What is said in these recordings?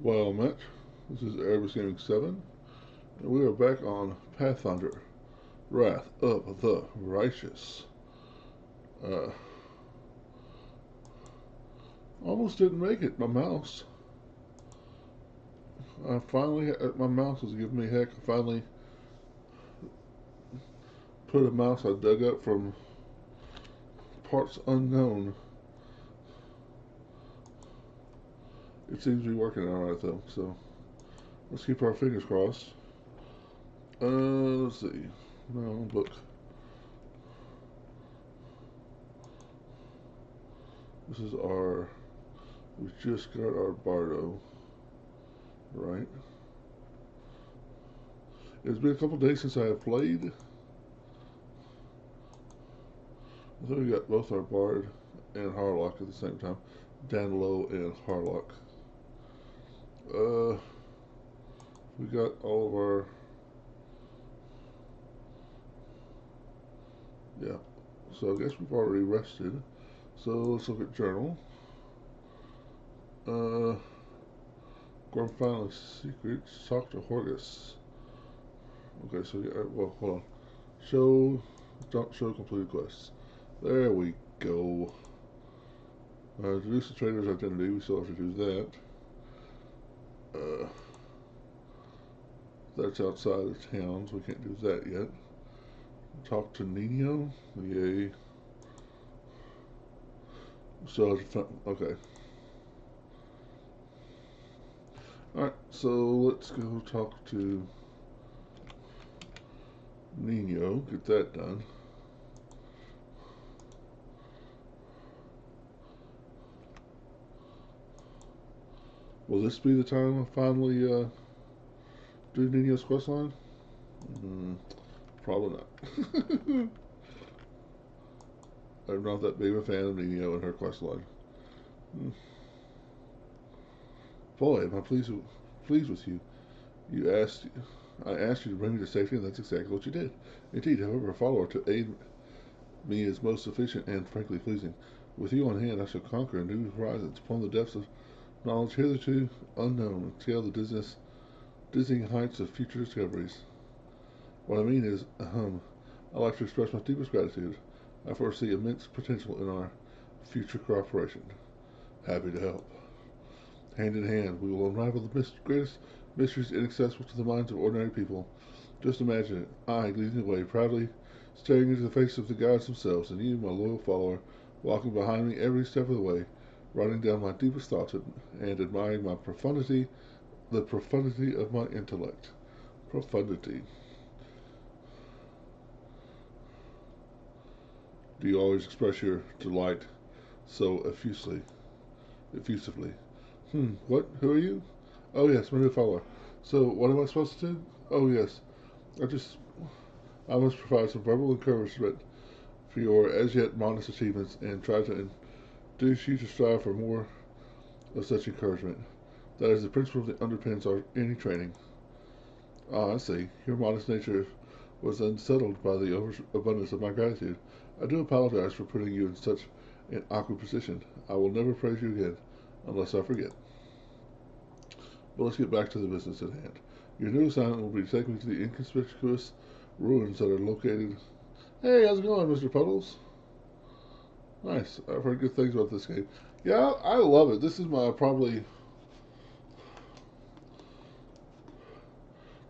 Well met. This is Airbus Gaming 7, and we are back on Pathfinder Wrath of the Righteous. Uh, Almost didn't make it. My mouse. My mouse was giving me heck. I finally put a mouse I dug up from parts unknown. It seems to be working alright though, so let's keep our fingers crossed. Let's see. No, look. This is our. We just got our Bardo, right? It's been a couple days since I have played. I think we got both our Bard and Harlock at the same time. Danlo and Harlock. We got all of our. Yeah. So I guess we've already rested. So let's look at journal. Gorm finally secrets. Talk to Horgus. Okay, so yeah, well, hold on. Don't show completed quests. There we go. Deduce the trader's identity. We still have to do that. That's outside of town, so we can't do that yet. Talk to Nino. Yay. So, okay. Alright, so let's go talk to Nino. Get that done. Will this be the time I finally do Nino's questline? Probably not. I'm not that big of a fan of Nino and her questline. Boy, am I pleased with you. I asked you to bring me to safety, and that's exactly what you did. Indeed, however, a follower to aid me is most efficient and frankly pleasing. With you on hand, I shall conquer new horizons, plumb the depths of knowledge hitherto unknown, and scale the dizzying heights of future discoveries. What I mean is, I like to express my deepest gratitude. I foresee immense potential in our future cooperation. Happy to help. Hand in hand, we will unravel the greatest mysteries inaccessible to the minds of ordinary people. Just imagine it, I leading the way, proudly staring into the face of the gods themselves, and you, my loyal follower, walking behind me every step of the way, writing down my deepest thoughts and admiring the profundity of my intellect. Profundity. Do you always express your delight so effusively? What? Who are you? Oh, yes, my new follower. So, what am I supposed to do? Oh, yes. I just. I must provide some verbal encouragement for your as yet modest achievements and try to induce you to strive for more of such encouragement. That is the principle that underpins any training. Ah, I see. Your modest nature was unsettled by the overabundance of my gratitude. I do apologize for putting you in such an awkward position. I will never praise you again, unless I forget. But let's get back to the business at hand. Your new assignment will be to take me to the inconspicuous ruins that are located. Hey, how's it going, Mr. Puddles? Nice. I've heard good things about this game. Yeah, I love it. This is my probably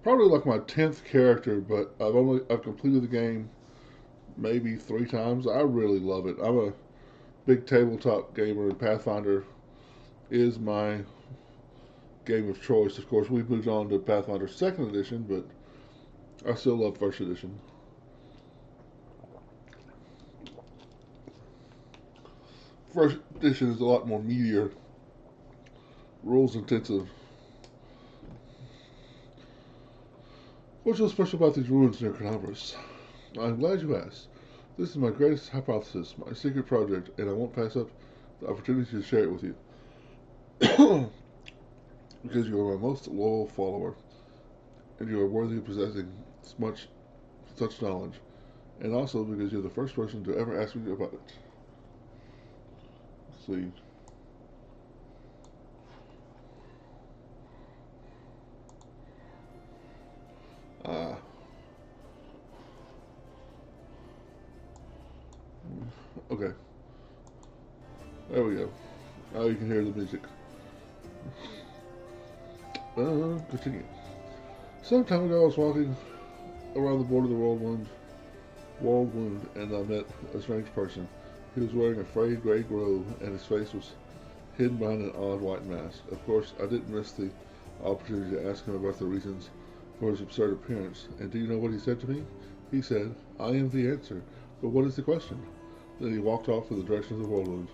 like my 10th character, but I've completed the game maybe 3 times. I really love it. I'm a big tabletop gamer, and Pathfinder is my game of choice. Of course, we've moved on to Pathfinder Second Edition, but I still love First Edition. First Edition is a lot more meatier, rules intensive. What's so special about these ruins near Canabras? I'm glad you asked. This is my greatest hypothesis, my secret project, and I won't pass up the opportunity to share it with you. Because you are my most loyal follower, and you are worthy of possessing such knowledge, and also because you're the first person to ever ask me about it. Let's see. Okay, there we go. Now you can hear the music. Continue. Some time ago, I was walking around the border of the whirlwind, and I met a strange person. He was wearing a frayed gray robe, and his face was hidden behind an odd white mask. Of course, I didn't miss the opportunity to ask him about the reasons for his absurd appearance. And do you know what he said to me? He said, "I am the answer, but what is the question?" Then he walked off in the direction of the whirlwind.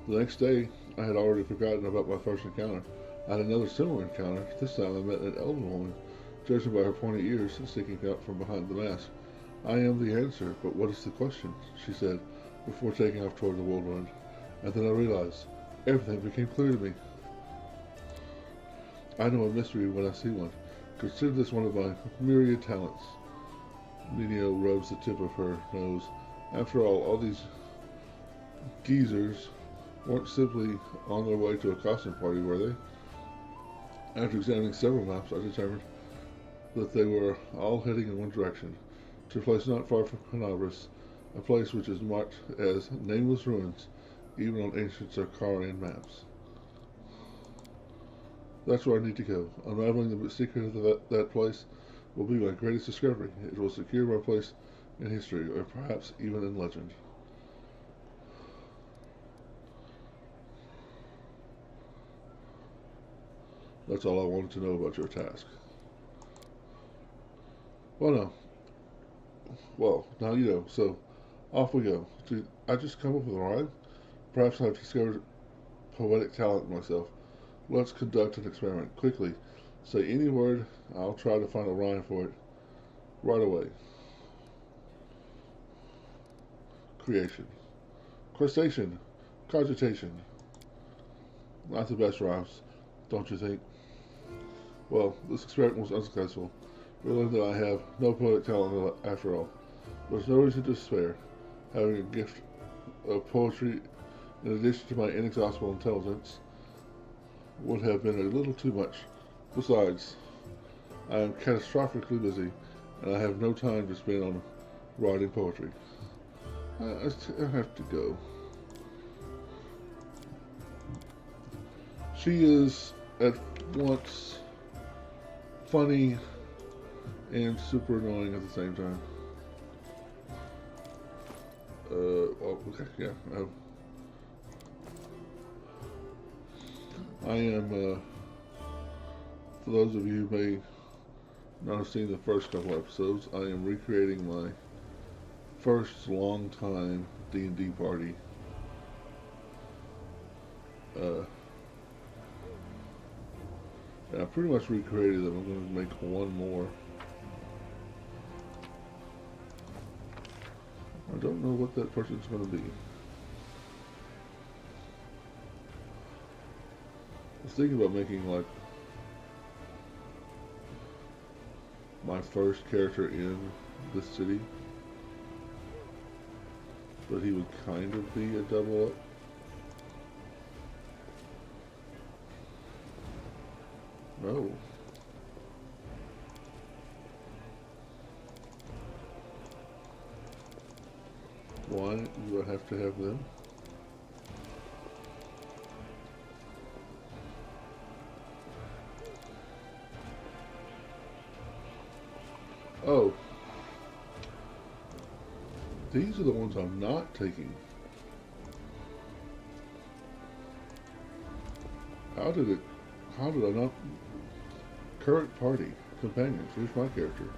The next day, I had already forgotten about my first encounter. I had another similar encounter. This time I met an elven woman, judging by her pointy ears sticking out from behind the mask. "I am the answer, but what is the question?" she said, before taking off toward the whirlwind. And then I realized, everything became clear to me. I know a mystery when I see one. Consider this one of my myriad talents. Nino rubs the tip of her nose. After all these geezers weren't simply on their way to a costume party, were they? After examining several maps, I determined that they were all heading in one direction, to a place not far from Canabras, a place which is marked as nameless ruins, even on ancient Sarkarian maps. That's where I need to go. Unraveling the secret of that place will be my greatest discovery. It will secure my place in history, or perhaps even in legend. That's all I wanted to know about your task. Now you know, so off we go. Did I just come up with a rhyme? Perhaps I've discovered poetic talent in myself. Let's conduct an experiment. Quickly, say any word. I'll try to find a rhyme for it right away. Creation. Crustacean. Cogitation. Not the best rhymes, don't you think? Well, this experiment was unsuccessful. We learned that I have no poetic talent after all. There's no reason to despair. Having a gift of poetry, in addition to my inexhaustible intelligence, would have been a little too much. Besides, I am catastrophically busy, and I have no time to spend on writing poetry. I have to go. She is at once funny and super annoying at the same time. Okay, yeah. I am, for those of you who may not have seen the first couple episodes, I am recreating my first long-time D&D party. And I pretty much recreated them. I'm going to make one more. I don't know what that person's going to be. I was thinking about making like my first character in this city, but he would kind of be a double up. No. Why do I have to have them? Oh. These are the ones I'm not taking. How did I not? Current party. Companions. Here's my character.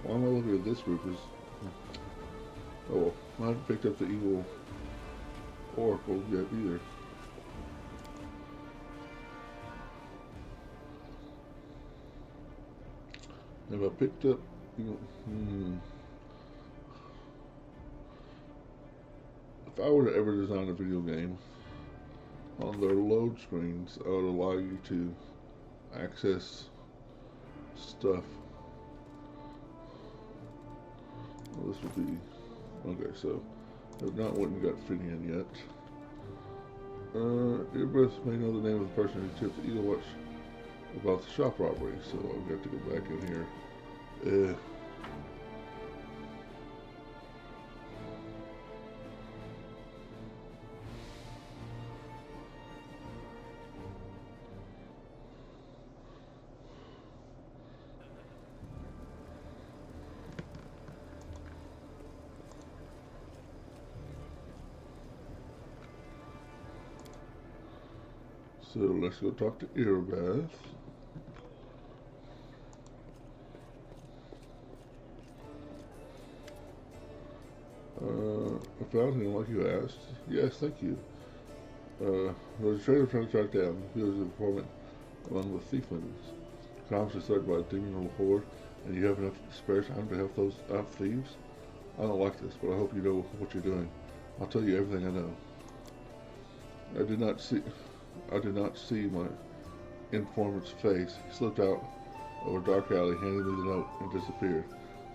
Why am I looking at this group is... Oh well, I haven't picked up the evil oracle yet either. Have I picked up... If I were to ever design a video game, on their load screens, I would allow you to access stuff. Well, this would be... Okay, so I've not went and got Finian yet. Everybody may know the name of the person who tipped the Eagle Watch about the shop robbery, so I've got to go back in here. So let's go talk to Erebeth. I found him like you asked. Yes, thank you. There's a trader trying to track down. He was an informant among the thieflings. Crimes are started by a demon horde, and you have enough spare time to help those thieves? I don't like this, but I hope you know what you're doing. I'll tell you everything I know. I did not see my informant's face. He slipped out of a dark alley, handed me the note, and disappeared.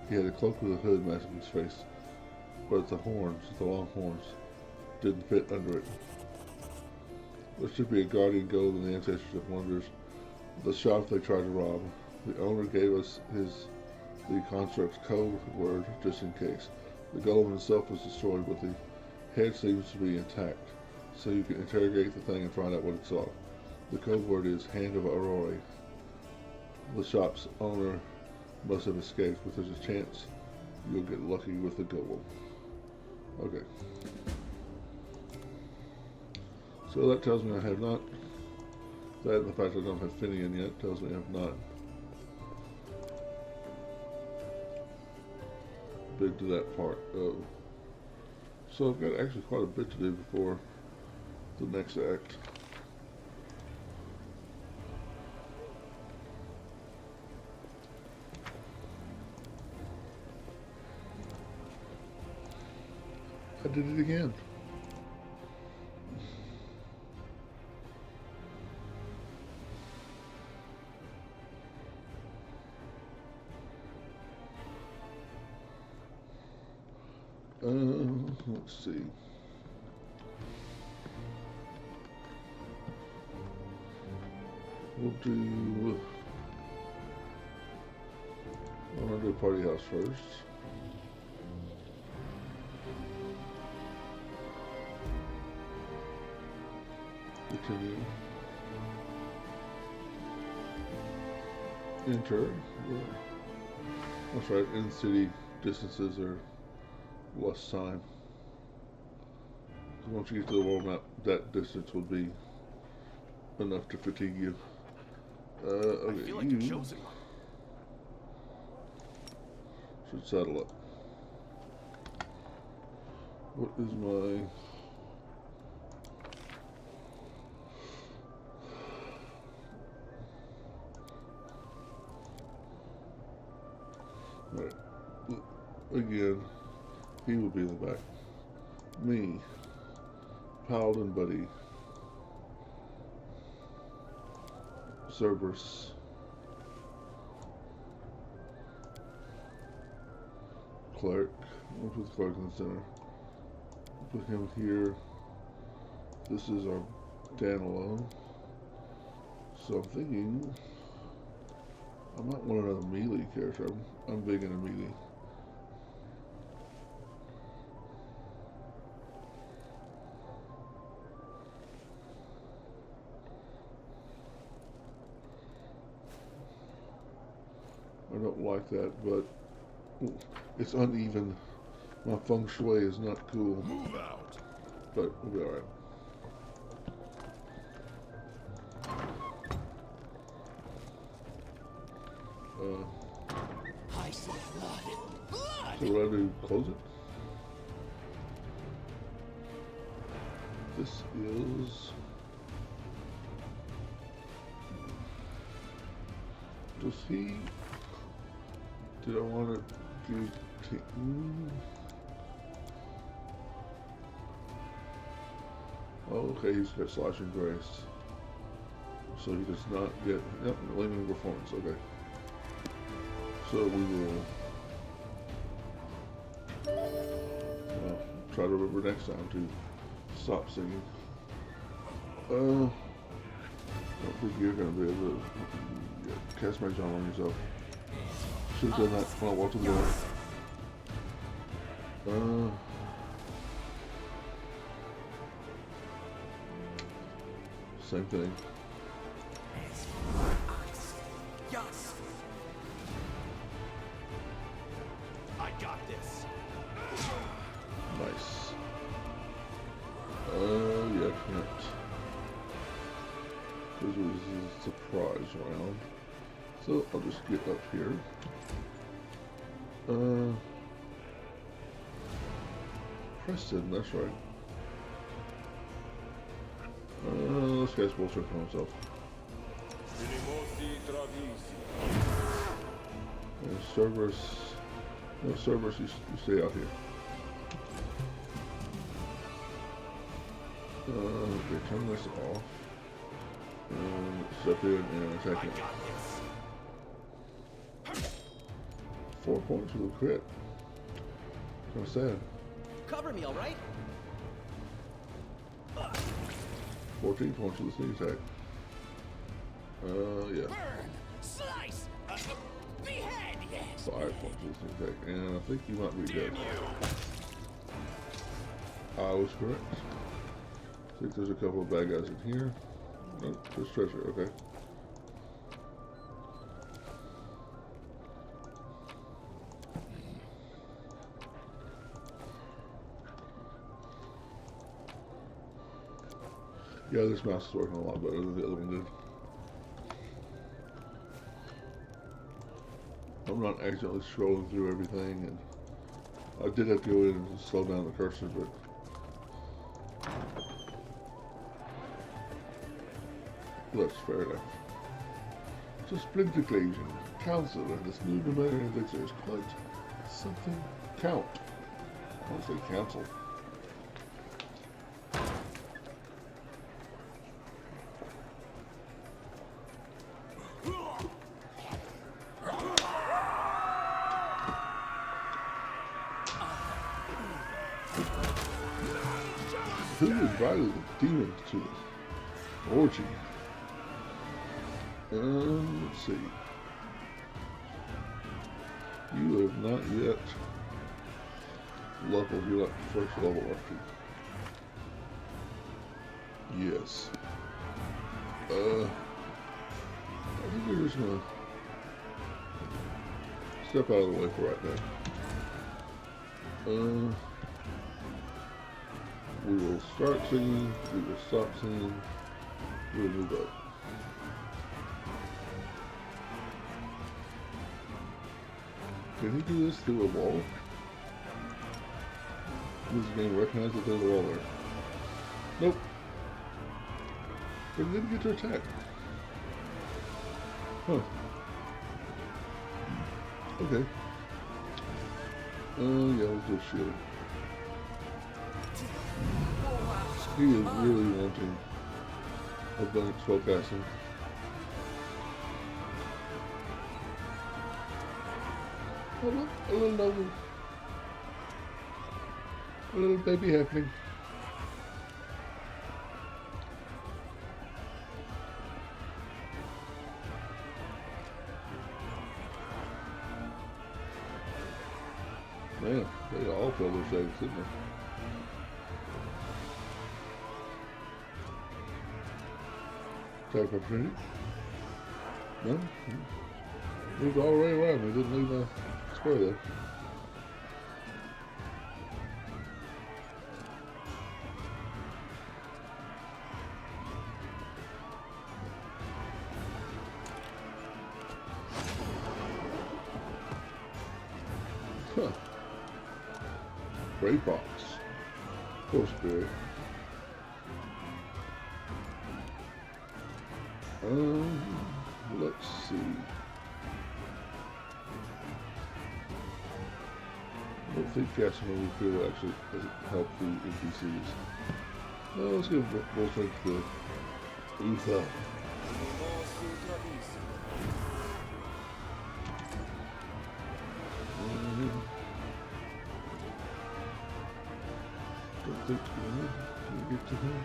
He had a cloak with a hood masking his face, but the long horns, didn't fit under it. There should be a guardian gold in the ancestors of wonders. The shop they tried to rob. The owner gave us the construct's code word just in case. The golem itself was destroyed, but the head seems to be intact, so you can interrogate the thing and find out what it saw. The code word is Hand of Aurora. The shop's owner must have escaped, but there's a chance you'll get lucky with the golem. Okay. So that tells me I have not. That and the fact I don't have Finian yet tells me I have not been to that part of. So I've got actually quite a bit to do before the next act. I did it again. Let's see. We'll do. I want to do party house first. Continue. Enter. That's right. In city distances are less time. So once you get to the world map, that distance would be enough to fatigue you. Okay, I feel like you're chosen. Should saddle up. What is my... Alright. Again, he will be in the back. Me. Paladin Buddy. Cerberus. Cleric. We'll put the cleric in the center. Put him here. This is our Dan alone. So I'm thinking I might want another melee character. I'm big into melee. I don't like that, but it's uneven. My feng shui is not cool. Move out. But we'll be alright. I see blood. So what do I do? Close it? This is... Does he... Did I want to do... Oh, okay, he's got slashing grace. So he does not get... Yep, limiting performance, okay. So we will... Well, try to remember next time to stop singing. I don't think you're going to be able to cast magic on yourself. Should have done that when I walked to the door. Same thing. Yes. I got this. Nice. Yeah, connect. This was a surprise round. So I'll just get up here. Preston, that's right. This guy's bullshit on himself. And Cerberus, no Cerberus, you stay out here. Okay, turn this off. Step in and attack him. 4 points with a crit. Kind of sad. Cover me, all right? 14 points with a sneak attack. Yeah. Burn! Slice! Behead! Yes! 5 points with a sneak attack. And I think you might be dead. I was correct. I think there's a couple of bad guys in here. Nope, there's treasure, okay. Yeah, this mouse is working a lot better than the other one did. I'm not accidentally scrolling through everything, and I did have to go in and slow down the cursor, but that's fair enough. So Sprint Occasion, Council, and this new domain elixir is quite something. Count. I want to say Council. Who invited the demons to this orgy? Let's see. You have not yet leveled. You're like first level after. Yes. I think we're just gonna step out of the way for right now. We will start singing, we will stop singing, we will move up. Can he do this through a wall? Does the game recognize that there's a wall there? Nope. But he didn't get to attack. Huh. Okay. Yeah, we'll do shield. He is really wanting abundant spellcasting. Oh look, a little noble. A little baby happening. Man, they all fell their saves, didn't they? Attack opportunity? No? Moved all the way around. He didn't leave a square there. Huh. Great box. Force spirit. Let's see. I don't think casting over field actually doesn't help the NPCs. Well, let's give full strength to Utha. Don't think we're gonna get to him.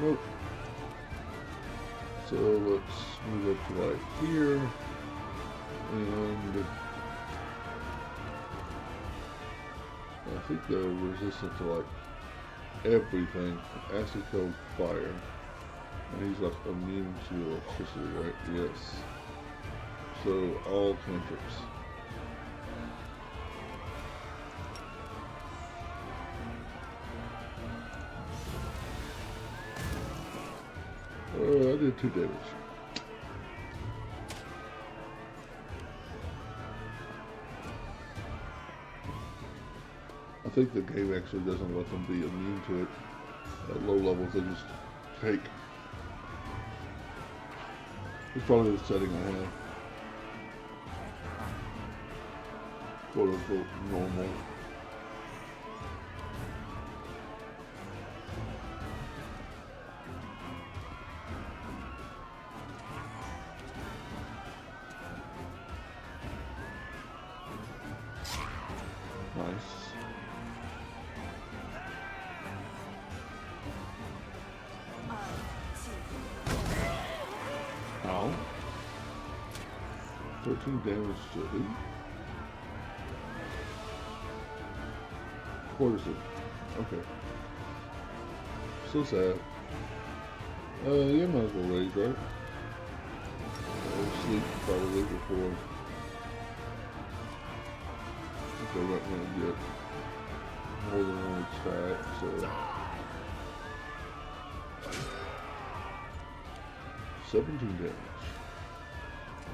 Nope. So let's move up to like here, and I think they're resistant to like everything. Acid, cold, fire, and he's like immune to electricity, right? Yes. So all cantrips. I did 2 damage. I think the game actually doesn't let them be immune to it. At low levels, they just take. It's probably the setting I have. Quote unquote normal. Nice. Ow. 13 damage to who? Quarterson. Okay. So sad. Yeah, might as well rage, right? Sleep probably before. Okay, we're not gonna get more than one attack, so 17 damage.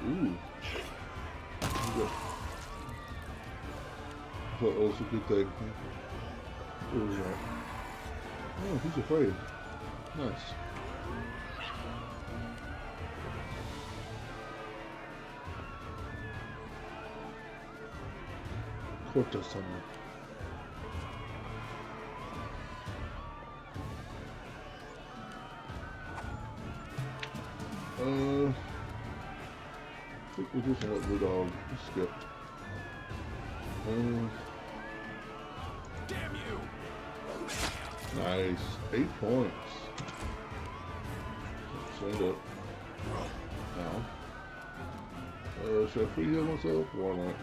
Ooh. That was a good thing. What was that? Oh, he's afraid. Nice. Quarter summon. I think we're just gonna let the dog skip. Damn you! Nice. 8 points. Stand up. Now. Should I free heal myself? Why not?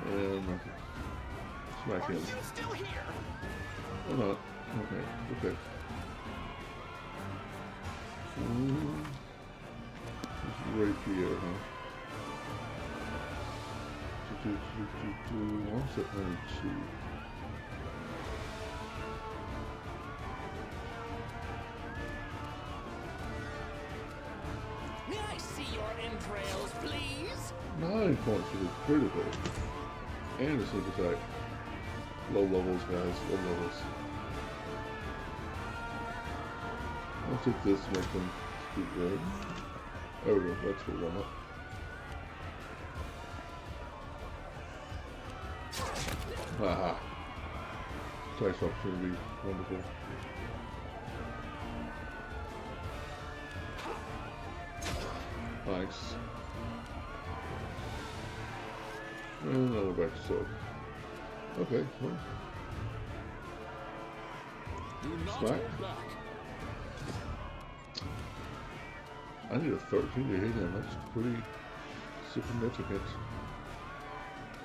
And smack him. Are you still here? Why not? Okay. Okay. Rapier, huh? One set 92. May I see your entrails, please? 9 points for the critical. And a sneak attack. Low levels, guys. Low levels. I'll take this to make them speak red. There we go. That's what we want. Haha. Nice opportunity. Wonderful. Nice. And now we're back to sword. Okay, well. Smack. I need a 13 to hit him. That's pretty significant.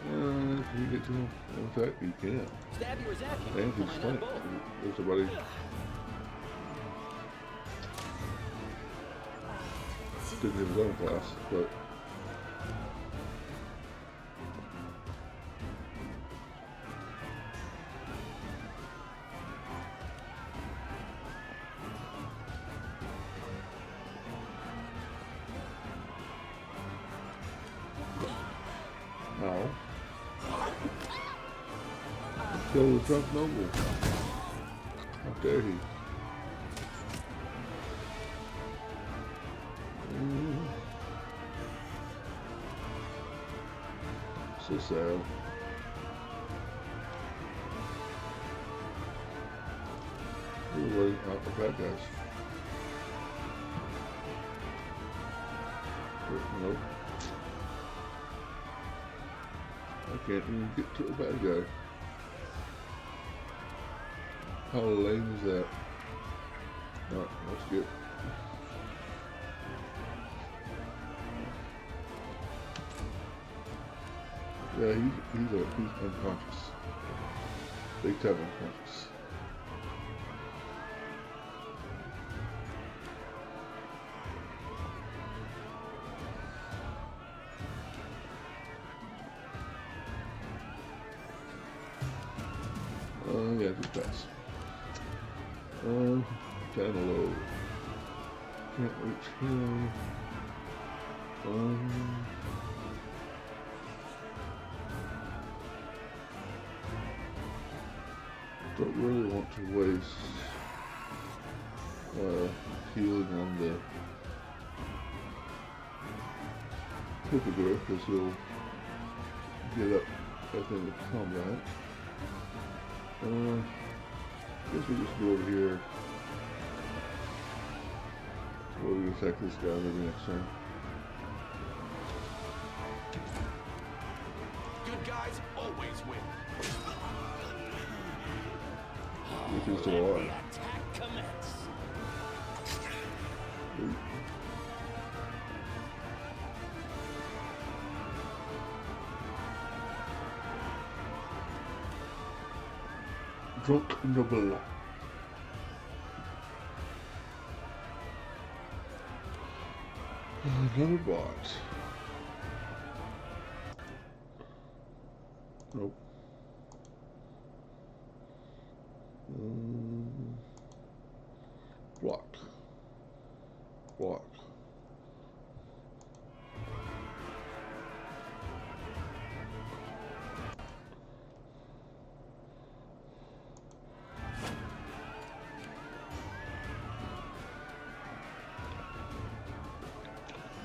Can you get to him? In fact, you can. Stab you or zap you. And he's Why not flank. both? There's somebody. Didn't have his own class, but. Ow. Kill the drunk noble. How dare he? So sad. We're waiting out the bad guys. Nope. I can't even get to a bad guy. How lame is that? Alright, let's get. Yeah, he's unconscious. Big time unconscious. Yeah, just pass. Danilo. Can't reach him. Don't really want to waste healing on the hippogriff because he'll get up at the end of combat. Guess we just go over here. Where we attack this guy maybe next turn. Good guys always win. If he's still alive. The attack commence. Drunk Noble. Another bot. Nope. Block. Block.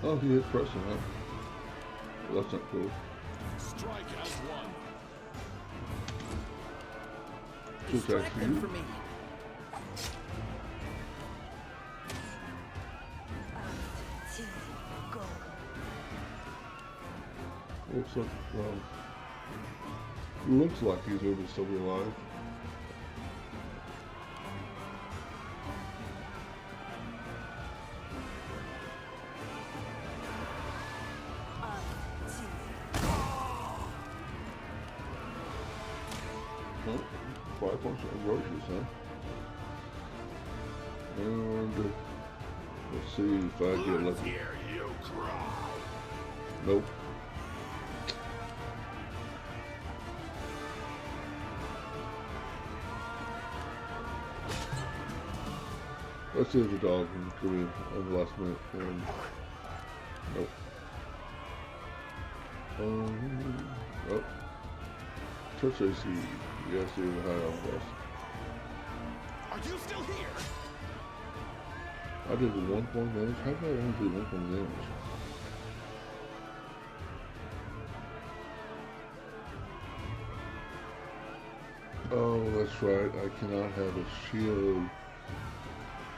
Oh, he hit pressing, huh? Well, that's not cool. Strike as one. Two attacks for you. For me. Looks like he's going to still be alive. Oh, 5 points of roaches, huh? And let's see if I get lucky. Here you cry. Nope. Let's see if the dog can come in on the last minute. And nope. Oh. Touch AC. You guys see the high on boss. Are you still here? I did 1 point damage. How did I only do 1 point damage? Oh, that's right. I cannot have a shield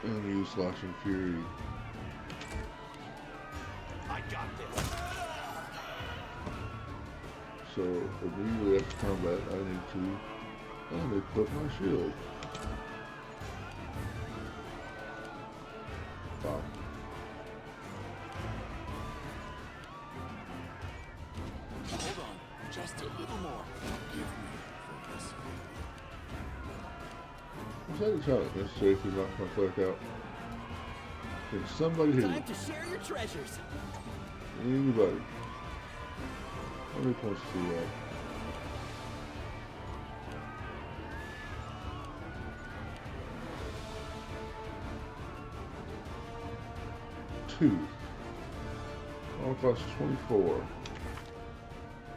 and use Slashing Fury. I got this. So immediately after combat, I need to put my shield. Wow. Hold on, just a little more. Forgive me for this. Was that a challenge necessary to knock my flick out? Can somebody hit me? Time to share your treasures. Anybody? How many points do you have? Two. All cost 24.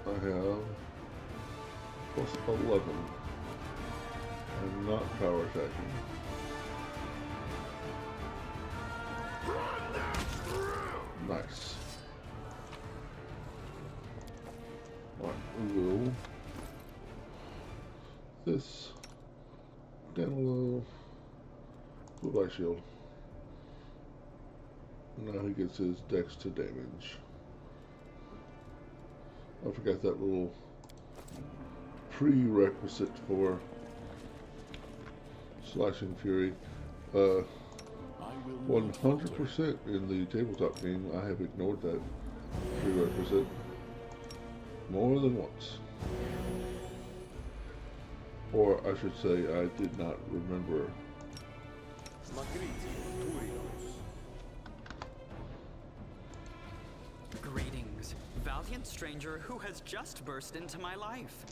I have plus 11. I'm not power attacking. Nice. Alright, we will. This. Danilo. Goodbye shield. Now he gets his dex to damage. I forgot that little prerequisite for Slashing Fury. 100% in the tabletop game, I have ignored that prerequisite more than once. Or I should say, I did not remember. Greetings, valiant stranger who has just burst into my life.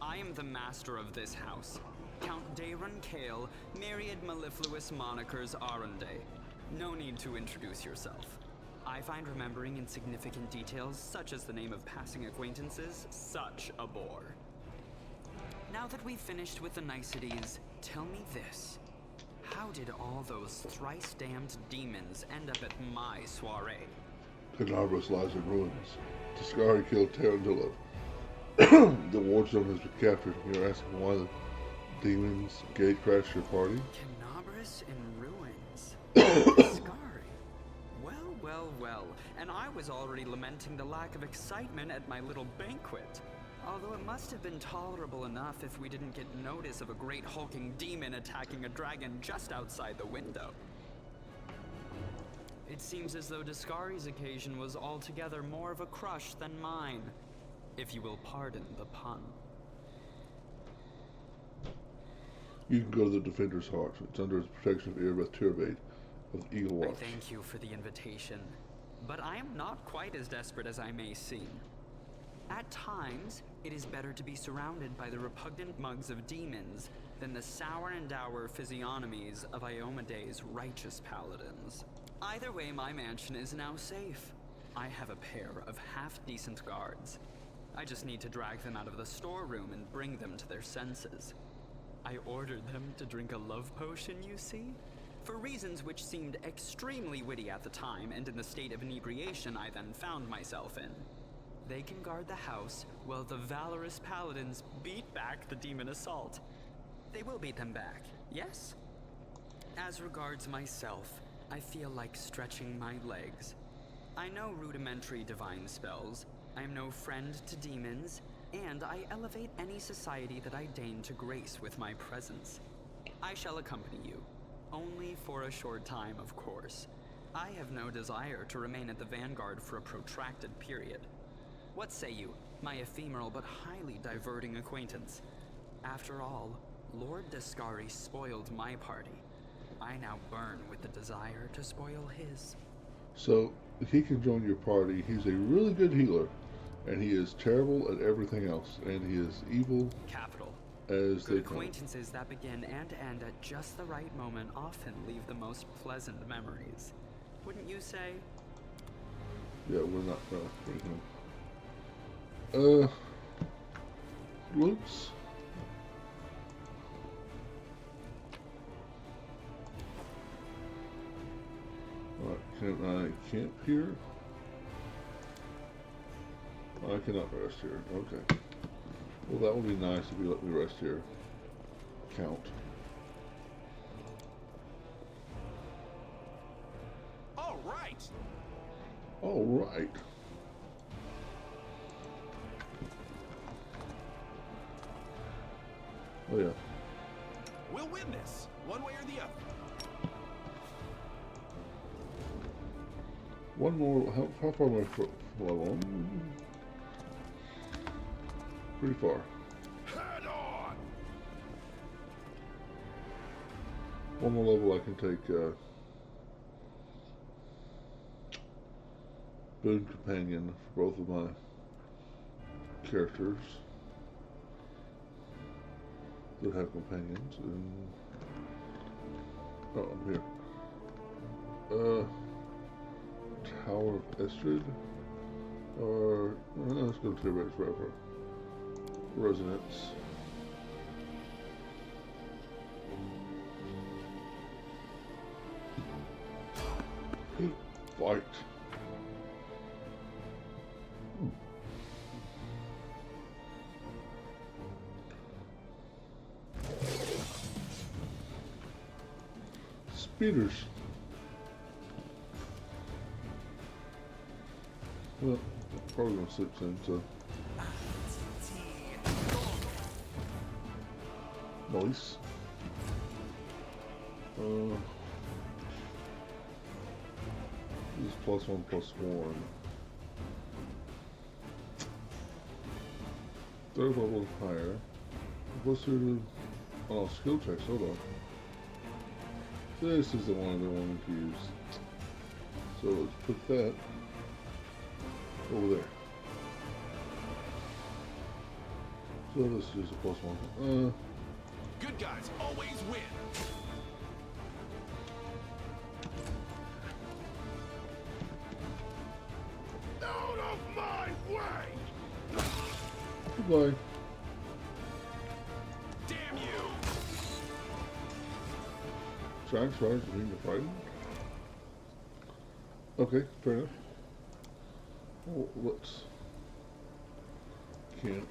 I am the master of this house. Count Dayrun Kale, myriad mellifluous monikers Arunde. No need to introduce yourself. I find remembering insignificant details, such as the name of passing acquaintances, such a bore. Now that we've finished with the niceties, tell me this. How did all those thrice-damned demons end up at my soiree? Canarbus lies in ruins. Tiscari killed Tarantula. The war zone has been captured. You're asking why the demons gate crashed your party? Canabras in ruins. Tiscari. Well, and I was already lamenting the lack of excitement at my little banquet. Although it must have been tolerable enough if we didn't get notice of a great hulking demon attacking a dragon just outside the window. It seems as though Tiscari's occasion was altogether more of a crush than mine, if you will pardon the pun. You can go to the Defender's Heart. It's under the protection of Erebeth Turbade of the Eagle Watch. I thank you for the invitation, but I am not quite as desperate as I may seem. At times, it is better to be surrounded by the repugnant mugs of demons than the sour and dour physiognomies of Iomede's righteous paladins. Either way, my mansion is now safe. I have a pair of half-decent guards. I just need to drag them out of the storeroom and bring them to their senses. I ordered them to drink a love potion, you see? For reasons which seemed extremely witty at the time and in the state of inebriation I then found myself in. They can guard the house while the valorous paladins beat back the demon assault. They will beat them back, yes? As regards myself, I feel like stretching my legs. I know rudimentary divine spells, I am no friend to demons, and I elevate any society that I deign to grace with my presence. I shall accompany you, only for a short time, of course. I have no desire to remain at the vanguard for a protracted period. What say you, my ephemeral but highly diverting acquaintance? After all, Lord Tiscari spoiled my party. I now burn with the desire to spoil his. So, he can join your party. He's a really good healer, and he is terrible at everything else, and he is evil Capital. as Good they come. acquaintances that begin and end at just the right moment often leave the most pleasant memories. Wouldn't you say? Yeah, we're not bring him. Looks. Alright, can I camp here? I cannot rest here. Okay. Well, that would be nice if you let me rest here. Count. All right. All right. Oh yeah. We'll win this, one way or the other. One more. How far am I from level? Pretty far. Head on. One more level I can take Boon Companion for both of my characters that have companions. And oh, I'm here. Tower of Estrid, or let's go to Red's Forever. Resonance. Fight. Speeders. Well, probably gonna sleep soon, so. Nice. This is +1/+1. Third level is higher. Plus two skill checks, hold on. This is the one they're wanting to use. So let's put that over there. So this is a +1. Good guys always win. Out of my way! Goodbye. Damn you! Giant spiders mean to frighten? Okay, fair enough. Well, let's camp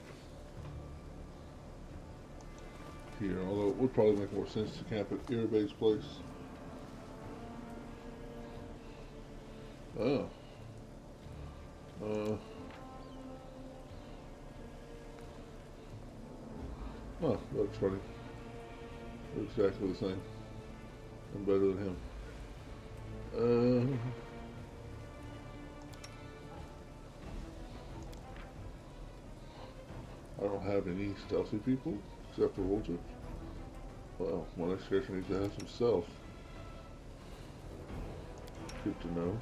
here, although it would probably make more sense to camp at Irabay's place. Oh. Oh, that's funny. They're exactly the same. I'm better than him. I don't have any stealthy people except for Wolter. Well, my next character needs to have some stealth. Good to know.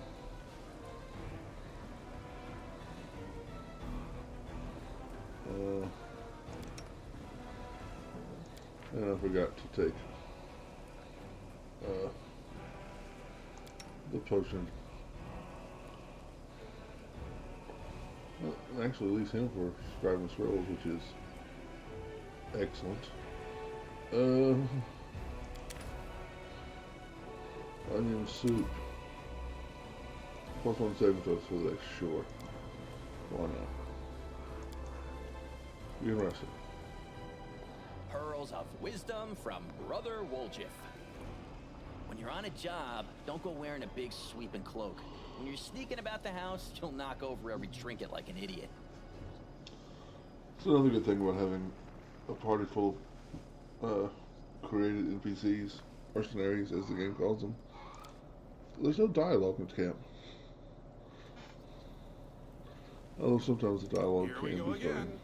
And I forgot to take the potion. Well, it actually leaves him for scribing scrolls, which is excellent. Onion soup. Plus one saving throw for this, sure. Why not? You can rest it. Pearls of wisdom from Brother Woljif. When you're on a job, don't go wearing a big sweeping cloak. When you're sneaking about the house, you'll knock over every trinket like an idiot. It's another good thing about having a party full of created NPCs, mercenaries as the game calls them. There's no dialogue in camp. Although sometimes the dialogue Here can we be go funny. again.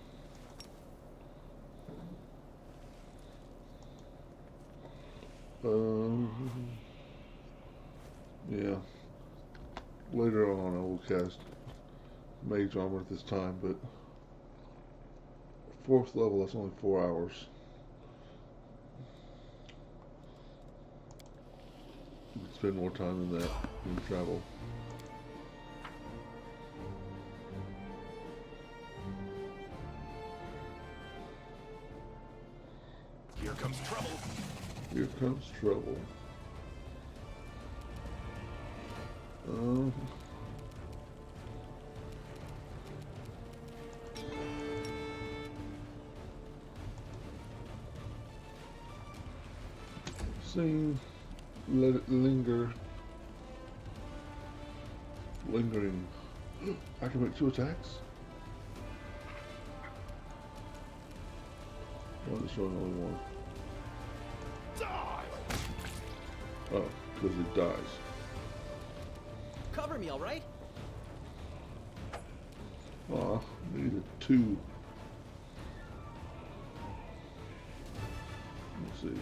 Yeah. Later on, I will cast Mage Armor at this time, but 4th level, that's only 4 hours. You can spend more time than that when you travel. Here comes trouble. Here comes trouble. Sing, let it linger. Lingering. I can make 2 attacks? Why is it showing only 1? Die! Oh, because it dies. Cover me, all right? Aw, needed 2. Let's see.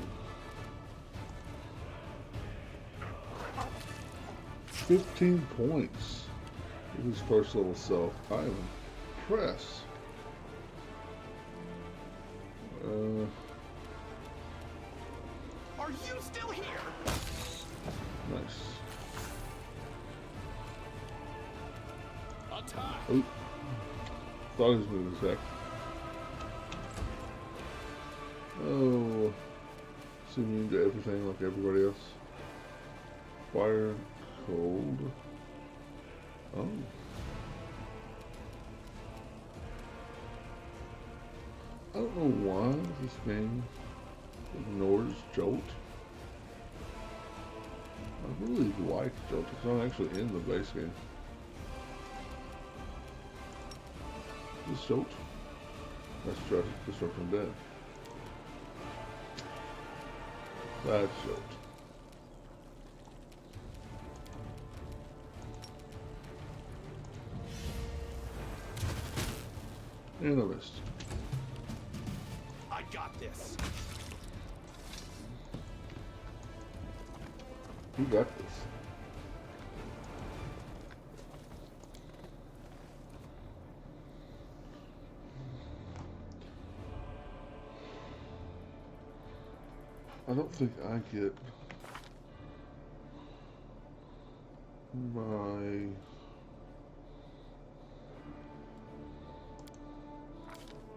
15 points with his 1st level self. I am impressed. Are you still here? Nice. Attack! Oh, thought he was moving his back. Oh, is immune to everything like everybody else. Fire, cold. Oh. I don't know why this game ignores Jolt. I really like Jolt. It's not actually in the base game. This Jolt? That's Destruction Dead. That's Jolt. And I missed. I got this. You got this. I don't think I get my...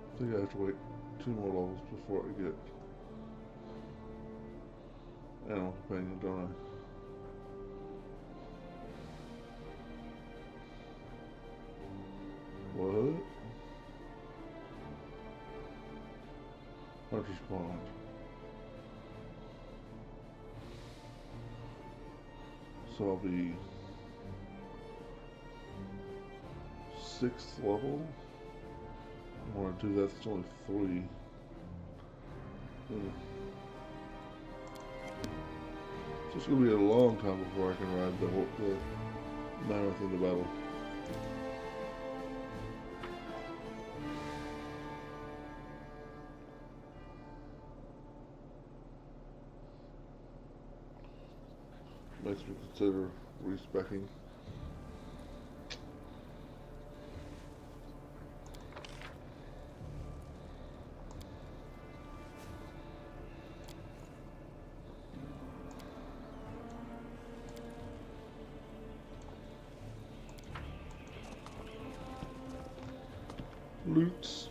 I think I have to wait 2 more levels before I get animal companion, don't I? What? Hunter's Pond. So I'll be 6th level. I want to do that. It's only 3. So it's going to be a long time before I can ride the mammoth into battle. Makes me consider respecking. Loots.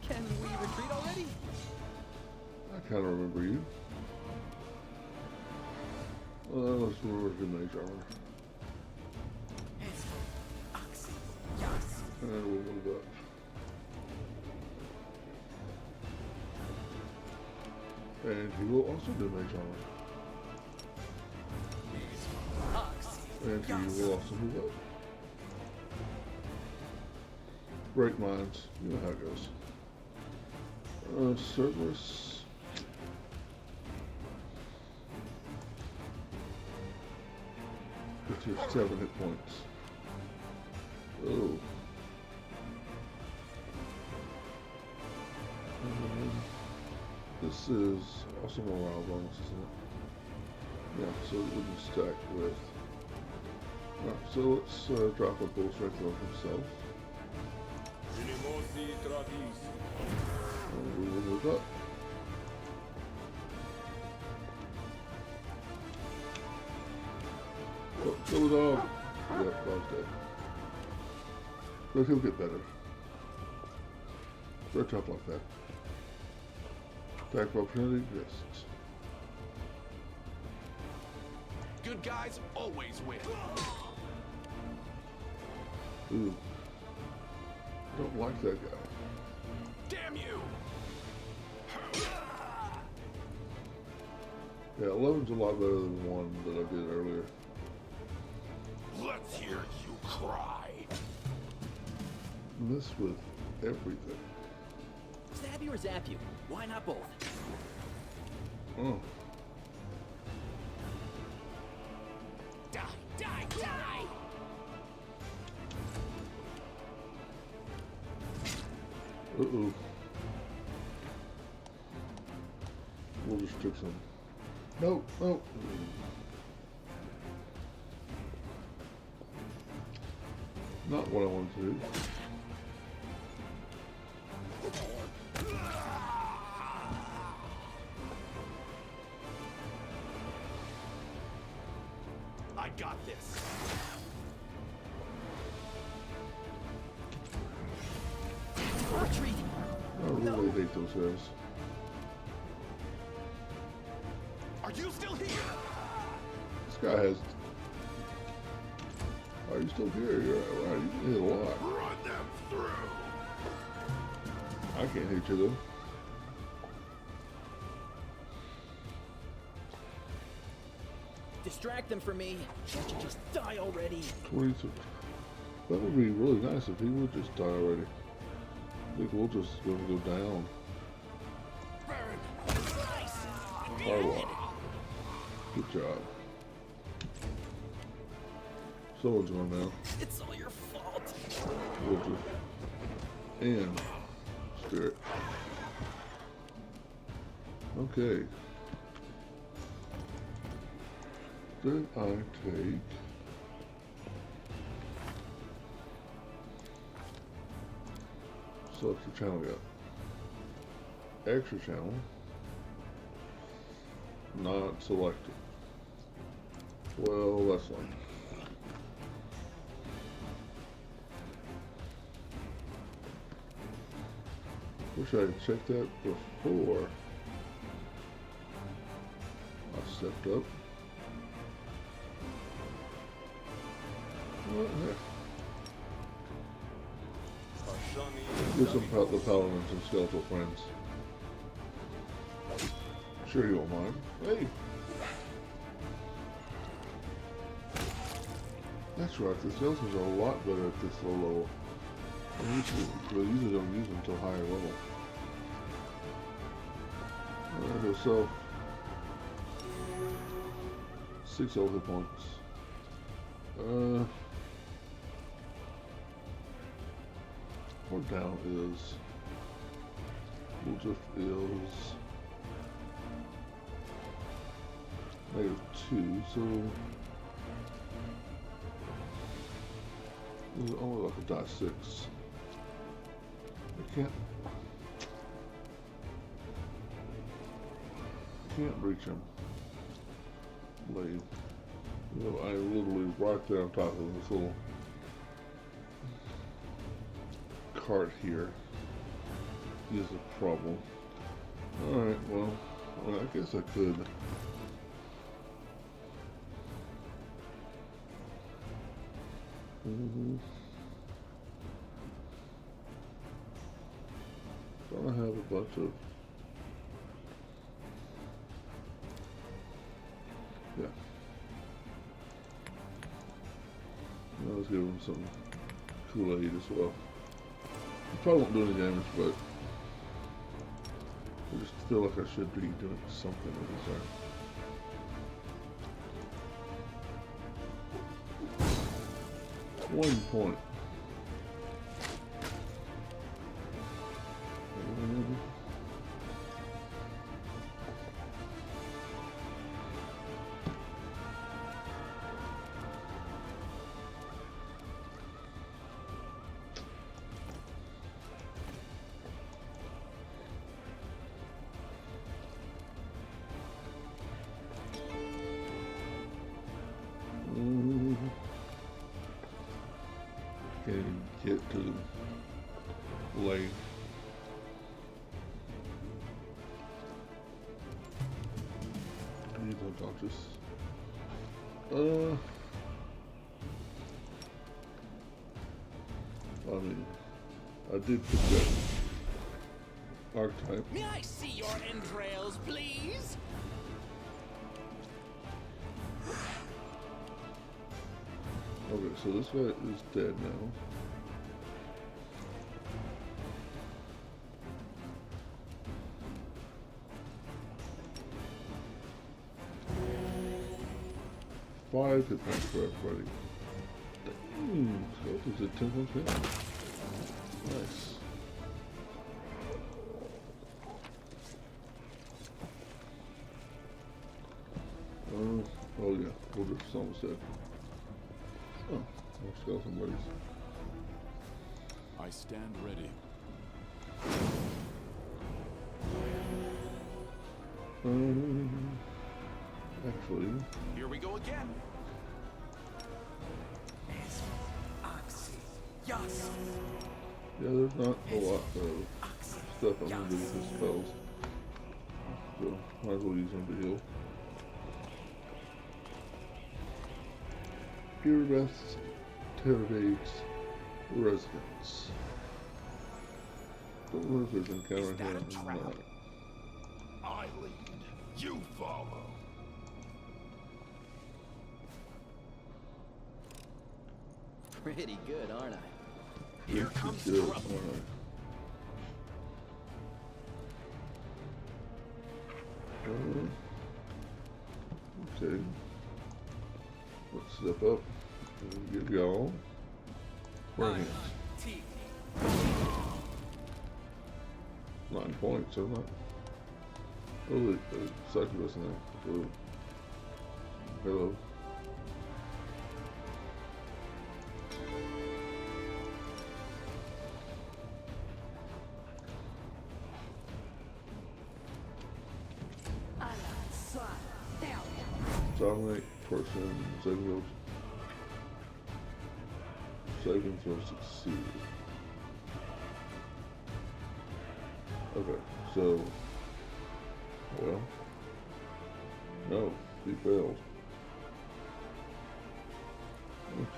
Can we retreat already? I kind of remember you. Let's remember the mage armor. And we'll move up. And he will also do mage armor. And he will also move up. Break minds. You know how it goes. Cerberus. With your 7 hit points. Oh. This is also morale bonus, isn't it? Yeah, so it wouldn't stack with. Alright, so let's drop a bull strength on himself. And we will move up. Oh, kill the dog! Yep, dog's dead. But he'll get better. They're tough like that. Attack of opportunity exists. Good guys always win. Ooh. Don't like that guy. Damn you! Yeah, 11's a lot better than 1 that I did earlier. Let's hear you cry. Miss with everything. Stab you or zap you? Why not both? Oh. Die, die, die! Uh-oh. We'll just fix him. No, no. Not what I wanted to do. I got this. Retreat! I really hate those guys. Are you still here? This guy has... Are you still here? Wow, you can hit a lot. Run them through. I can't hit you though. Distract them from me. Can't you just die already? 22. That would be really nice if he would just die already. I think we'll just go down. Burn. Nice. Firewall. Good job. Someone's going down. It's all your fault. We'll just... And... Spirit. Okay. Then I take... Select the channel yet. Extra channel. Not selected. Well, that's fine. Wish I had checked that before I stepped up. What the heck? Give some the paladins some skeletal friends. Sure you won't mind. Hey! That's right, the skeletons are a lot better at this low level. I usually don't use them until higher level. Alright, so 6 old hit points. What down is Wooljiff is -2, so this is only like a die 6. I can't breach him. Blade. You know, I am literally right there on top of this little cart here. Is a problem. Alright, well, I guess I could. Don't I have a bunch of... Yeah. Now let's give him some Kool-Aid as well. It probably won't do any damage, but I just feel like I should be doing something with this arm. 1 point. Can't even get to the blade. He's unconscious. I mean, I did pick that archetype. May I see your entrails, please? Okay, so this guy is dead now. Five hit points for everybody. Skeletons at 10 points hit. Nice. Oh yeah, we'll just almost dead. Oh, more skeleton buddies. I stand ready. Actually, Here we go again. yeah, there's not a lot of stuff I'm gonna do with his spells. So, might as well use them to heal. Pure-Rest Terradate's Residence. Don't know if there's encounter here or not. I lead. You follow. Pretty good, aren't I? Here comes Good. trouble. Okay. Let's step up and get y'all. Right. 9 points, isn't it? Oh, the succubus now. Oh. Hello. Dominate person. Saving throw succeeded. Okay, so. Well. No, he failed.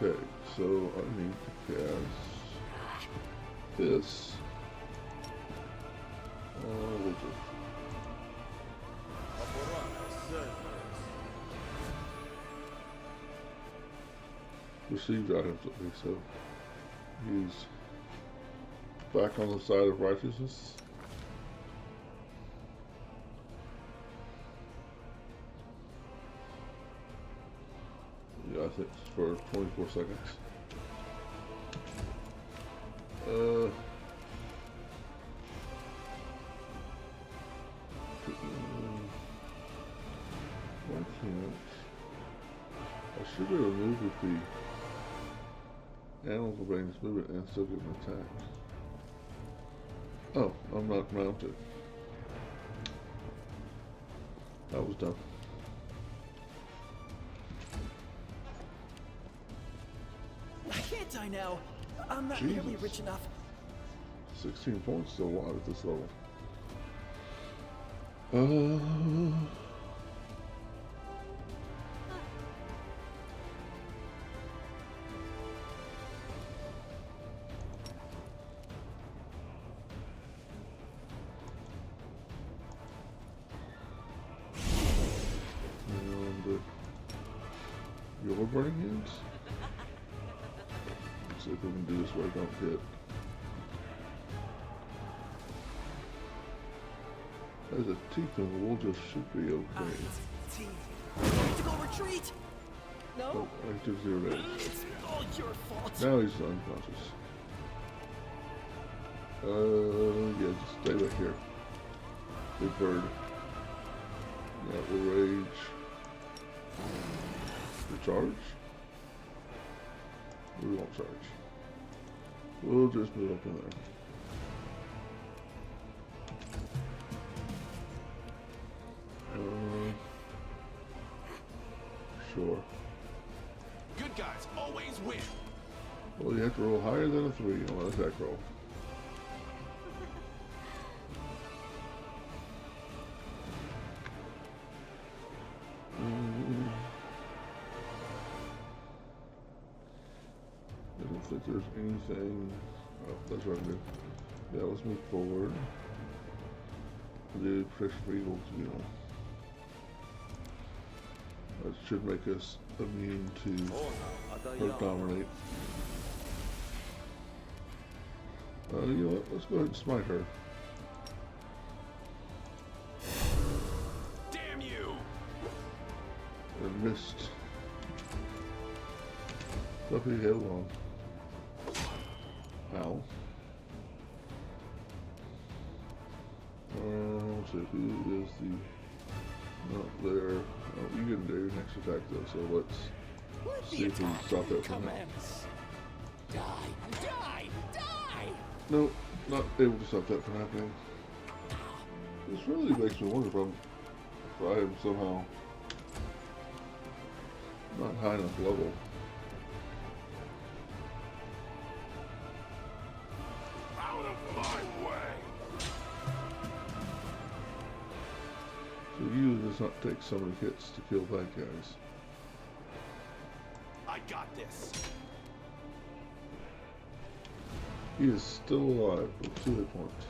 Okay, so I need to cast this. We'll just received items. Okay, so he's back on the side of righteousness. Yeah, I think it's for 24 seconds. Why can't I should be able to move with the animals obeying this movement and still get an attack. Oh, I'm not mounted. That was dumb. Can't I now? I'm not nearly rich enough. 16 points still a lot at this level. And your burning hands? Let's see if we can do this where I don't hit. There's a teeth in the wall, just should be okay. To go retreat. No. Oh, I took 0 damage. It's all your fault. Now he's unconscious. Yeah, just stay back here. Big bird. That will rage. Recharge? We won't charge. We'll just move up in there. Sure. Good guys always win. Well, you have to roll higher than a 3 on an attack roll. I don't think there's anything. Oh, that's what I do. Yeah, let's move forward. The protection for evil, you know. That should make us immune to her dominate. You know what? Let's go ahead and smite her. Damn you! And missed. Fluffy held on. Ow. Let's see, who is the... Not there. Oh, you can do your next attack though, so let's see if we can stop that from happening. Die! Die! Die! Nope, not able to stop that from happening. This really makes me wonder if I am somehow not high enough level. Out of my way! So it usually does not take so many hits to kill bad guys. I got this. He is still alive with 2 hit points.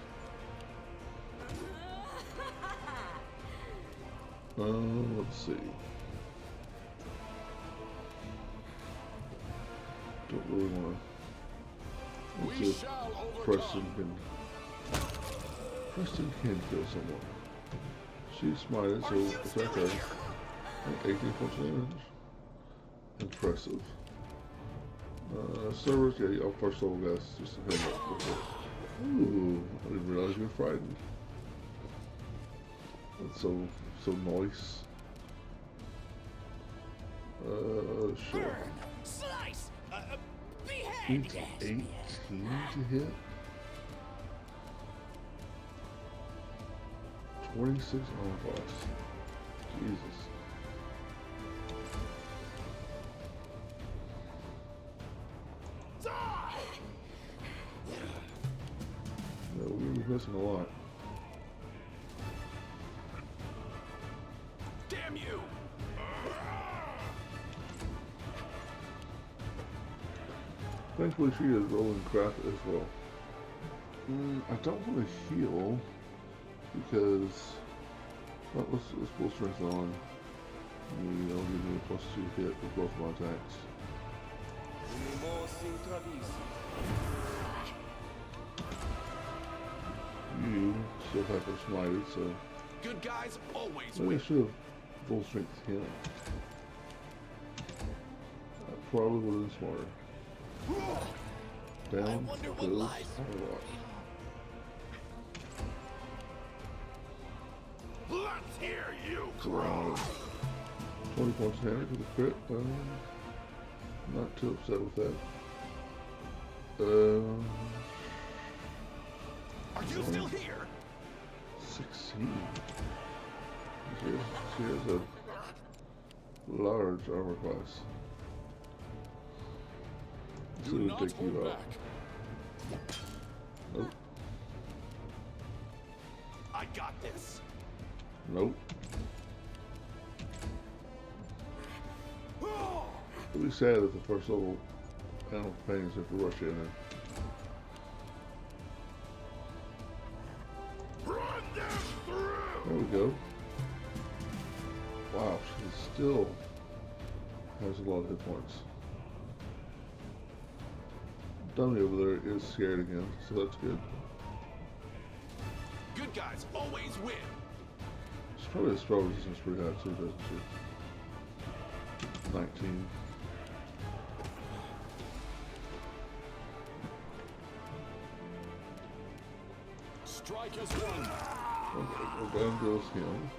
Let's see. Don't really want to. Let's see if Preston can kill someone. She's smited, so attack her. 18 points of damage. Impressive. Servers, yeah, I'll first level guys, just a head up. Ooh, I didn't realize you were frightened. That's so nice. Sure. Slice! It's 18 to hit. 26 armor class. Jesus. missing a lot. Damn you! Thankfully, she is rolling crap as well. I don't want to heal because well, let's pull strength on. I'll give me a +2 hit with both my attacks. You still have her smited, so Good guys always maybe I win. should have full strength him. That probably would have been smarter. Down wonder what goes lies Harlock. Let's hear you Around 20 points of damage with a crit. Not too upset with that. Are you still here? 16. She has a large armor class. This Do would not take you hold out. back. Nope. I got this. Nope. It'll be sad if the first level animal companions have to rush in and Run them through. there we go. Wow, she still has a lot of hit points. Dummy over there is scared again, so that's good. Good guys always win. She's probably a spell resistance pretty high too, doesn't she? 19. Strike as one. Okay, well, down goes him.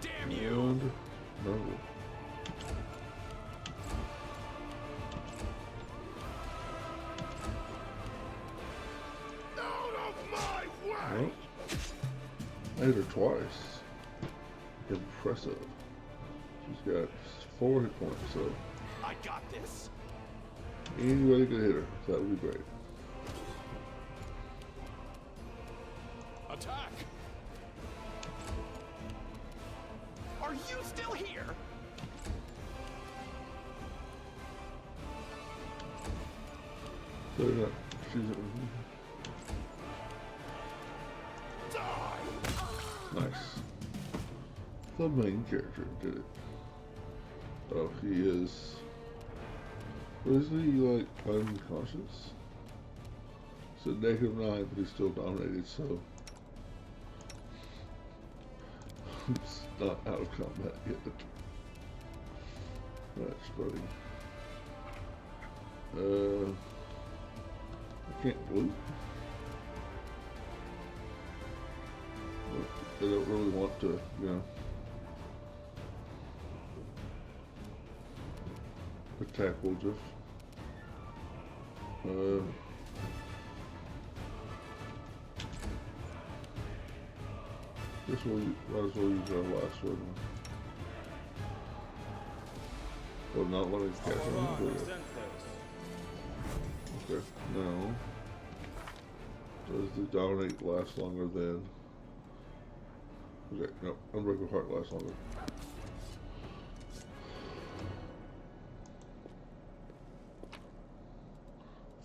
Damn you. And no. Out of my way. Well, I hit her twice. Impressive. She's got 4 hit points, so I got this. anybody could hit her. That would be great. Attack. Are you still here? So they're not, she's Die. nice. The main character did it. Oh, he is. What is he like? Unconscious? So -9, but he's still dominated, so he's not out of combat yet. That's funny. I can't blue. I don't really want to, you know, attack Woljif. This will might as well use our last one. Well, not letting catch him. Okay, now does the dominate last longer than? Okay, no, Unbreakable Heart lasts longer.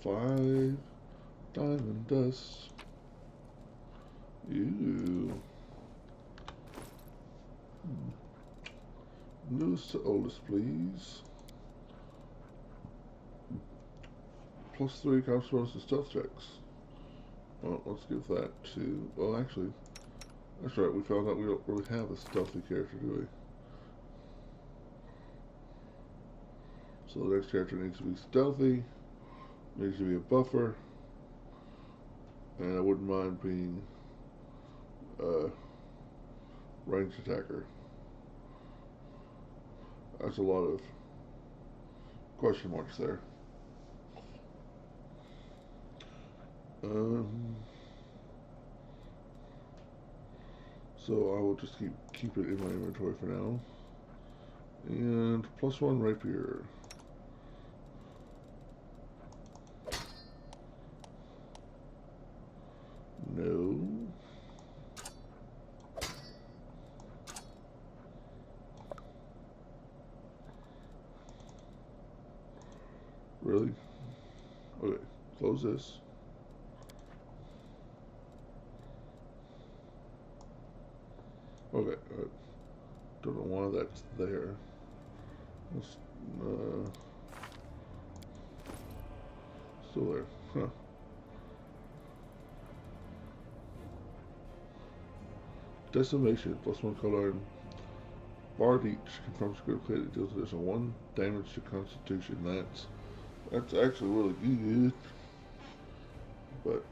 Five diamond dust. Ew. Newest to oldest, please. +3 counts bonus to stealth checks. Well, let's give that to. Well, actually, that's right. We found out we don't really have a stealthy character, do we? So the next character needs to be stealthy. Needs to be a buffer. And I wouldn't mind being a ranged attacker. That's a lot of question marks there. So I will just keep it in my inventory for now. And +1 rapier. Really? Okay, close this. Okay, don't know why that's there. Let's, still there. Huh. Decimation, +1 color and Bard each confirms critically it deals with a 1 damage to Constitution. That's actually really good. But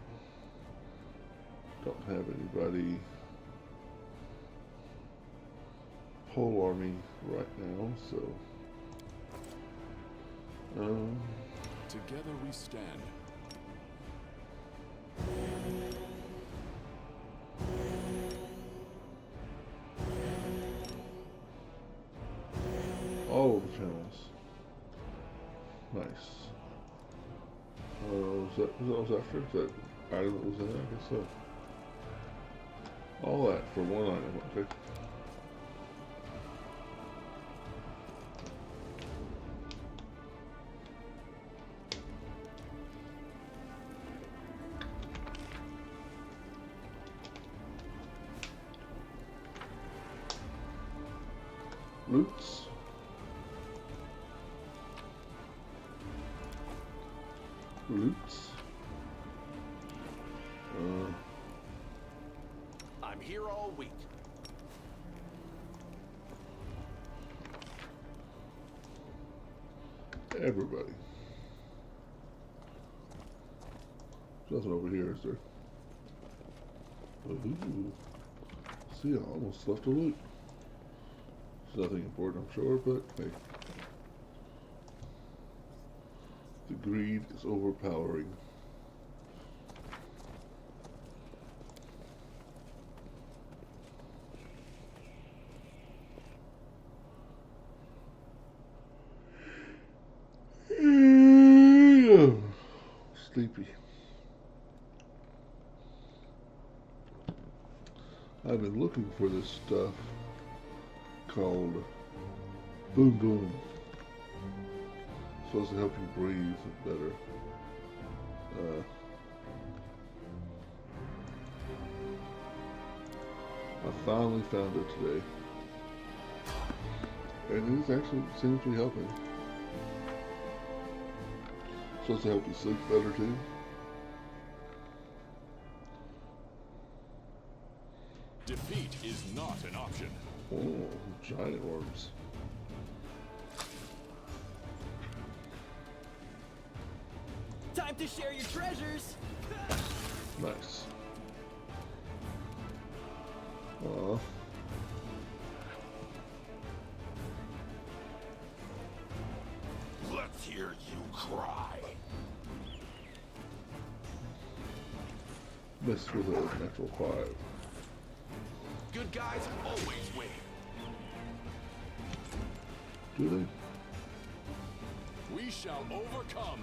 don't have anybody pole army right now, so Together we stand. all of the channels. Nice. Was that what was after? Is that item that was in there? I guess so. All that for one item, okay. Loots. Loots. I'm here all week. Everybody. There's nothing over here, is there? Ooh. See, I almost left a loot. There's nothing important, I'm sure, but hey. The greed is overpowering. Sleepy. I've been looking for this stuff called Boom Boom. It's supposed to help you breathe better. I finally found it today. And it actually seems to be helping. It's supposed to help you sleep better too. Defeat is not an option. Oh, giant worms. Time to share your treasures. Nice. Aw. Let's hear you cry. Missed with a natural 5. Good guys always win. Do they? We shall overcome.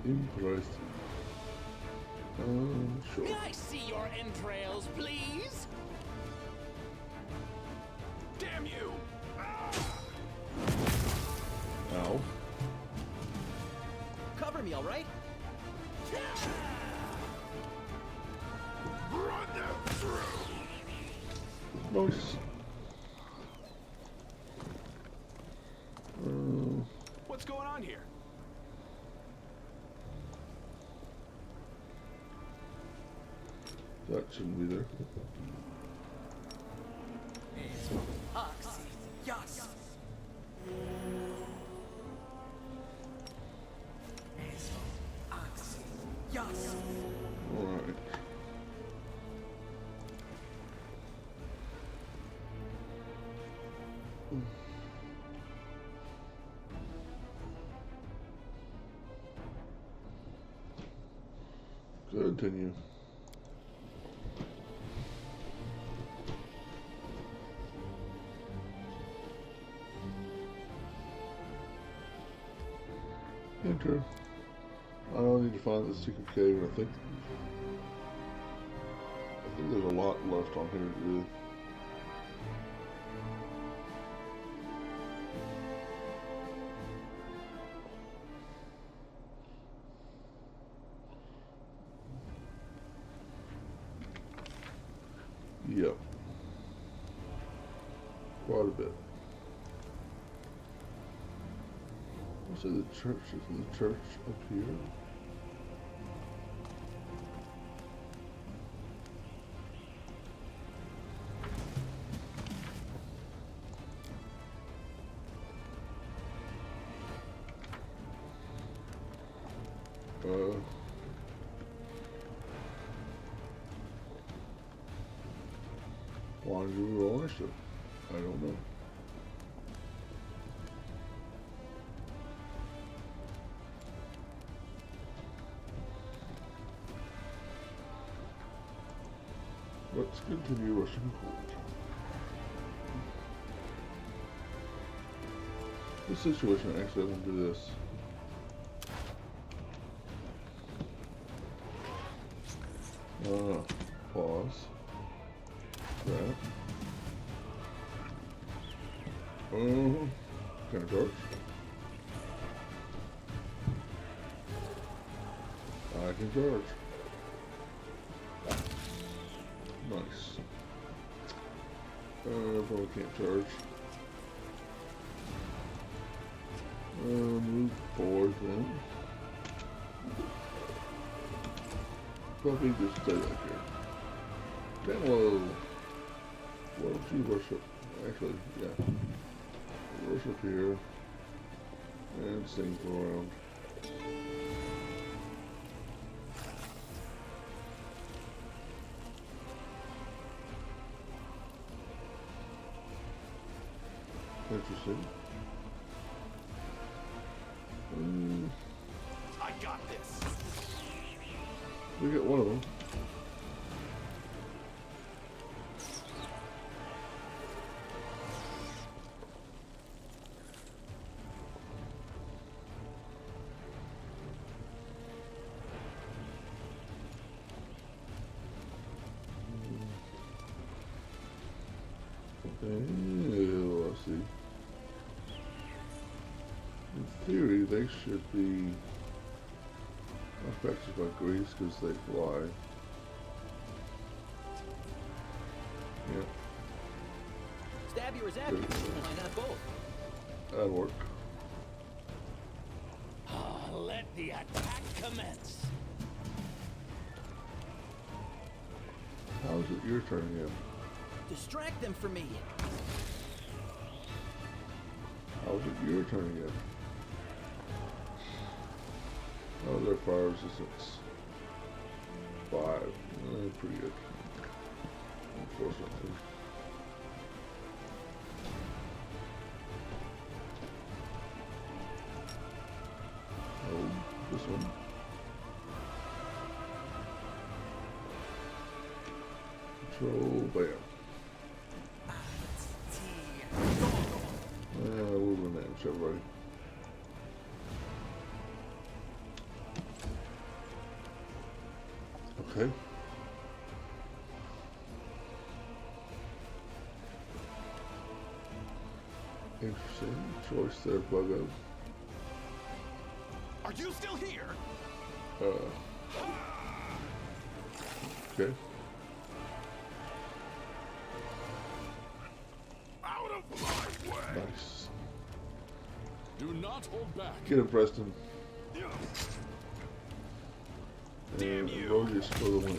Impressive. Sure. May I see your entrails, please? Damn you! Ow. Cover me, all right? Run them through. Nice. What's going on here? That shouldn't be there. Alright. Continue. Enter. I need to find the secret cave, and I think there's a lot left on here to do. quite a bit. Let's see the church. Is the church up here? Why did we roll initiative? I don't know. Let's continue rushing forward. This situation actually doesn't do this. Pause. That. Can I charge? I can charge. Nice. Probably can't charge. Move forward then. Probably just stay like here. Down low. Why don't you worship? Actually, yeah. Worship here. And sing for around. Interesting. I got this. We get one of them. Oh, I see. In theory, they should be affected by grease because they fly. Yeah, Stab you or zap you. Why not both? that'll work. Let the attack commence. How is it your turn again? Distract them for me. How is it your turn again? Oh, their fire resistance. 5. Pretty good. Unfortunately. Oh, this one. Control, bam. We'll run that, everybody. Okay. Interesting choice there, Buggo. Are you still here? Okay. Out of my way! Nice. Do not hold back. Get him, Preston. Damn And you. Roguish for the win.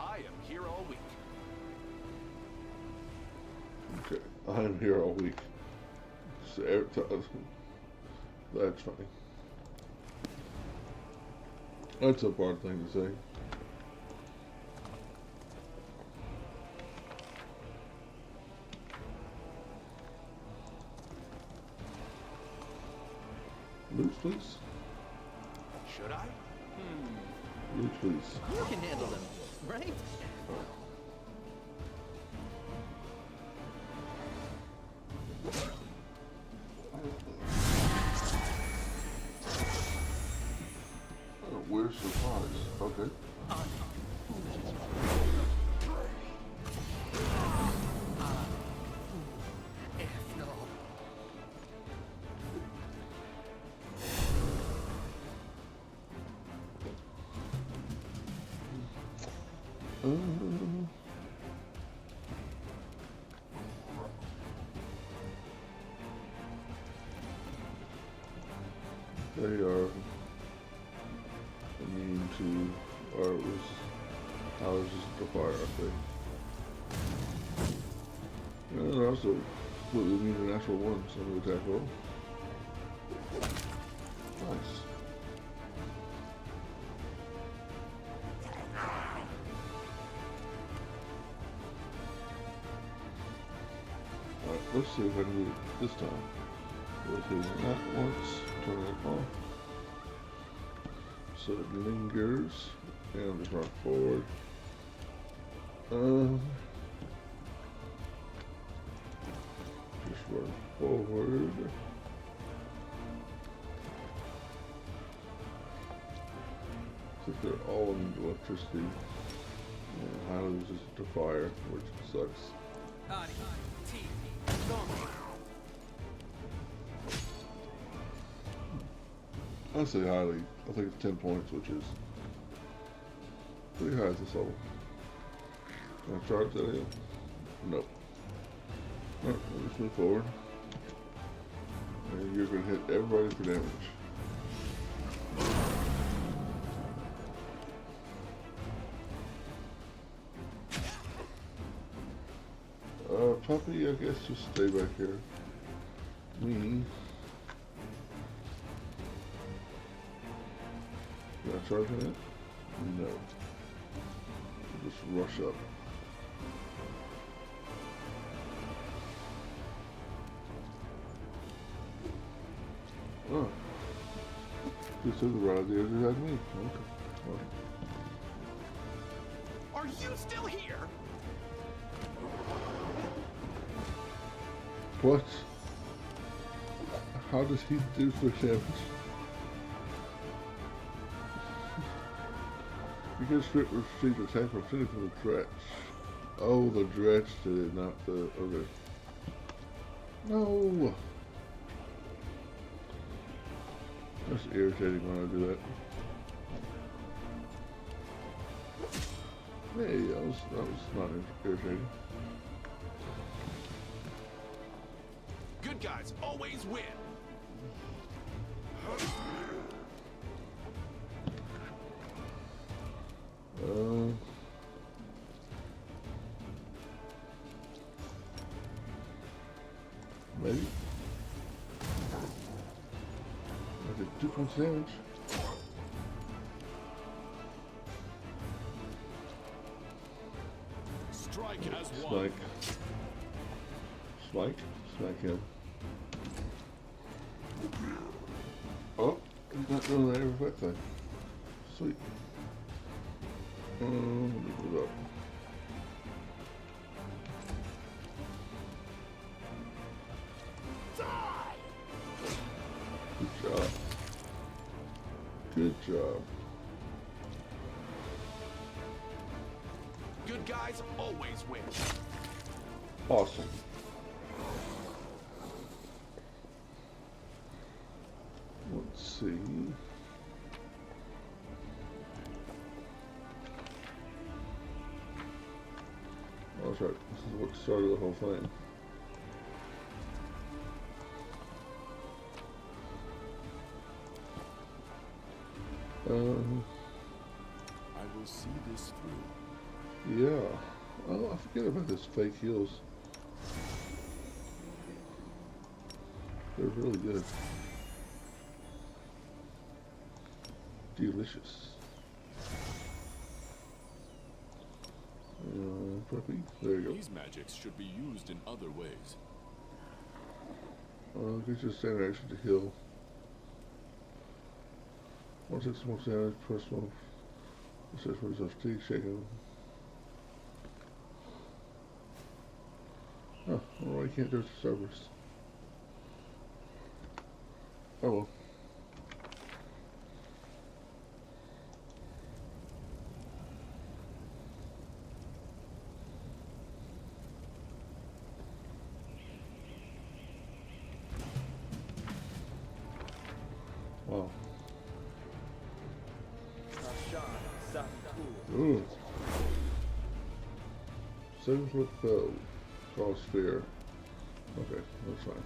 I am here all week. Okay, I'm here all week. So that's funny. That's a hard thing to say. Loot, please. Should I? Loot, please. You can handle them, right? Oh, weird surprise. Okay. They are immune to, or was just the fire, I think. And they're also completely immune to natural ones on the attack roll. Nice. Alright, let's see if I can do it this time. With hitting that once, turn it off. So it lingers, and just run forward. Just run forward. Since they're all immune to electricity, and highly resistant to fire, which sucks. I say highly. I think it's 10 points, which is pretty high as this level. Can I charge that in? Nope. Alright, we'll just move forward. And you're going to hit everybody for damage. Puppy, I guess just stay back here. Me. Can I charge in it? No. Just rush up. Oh. This is the right idea to had me. Okay. Right. Are you still here? What? How does he do for damage? Because Strip received attack from from the dretch. Oh, the dretch did it, not the other. No! That's irritating when I do that. Hey, that was not irritating. Good guys always win. Maybe. I did 2 points damage. Strike as one. Smite. Smite. Smite him. Oh, he's not doing that every effect thing. Sweet. Let me move up. Good job. Good job. Good guys always win. Awesome. Let's see. Oh, that's right. This is what started the whole thing. I will see this through. Yeah. Oh, I forget about this fake heals. They're really good. Delicious. Puppy. There you go. These magics should be used in other ways. Get your standard action to heal. 1/6 more damage, plus one. Assess for yourself fatigue, shaking. Oh, well, I can't do it to Cerberus. Oh well. Wow. Ooh. 7-foot foe. Cause fear. Okay, that's fine.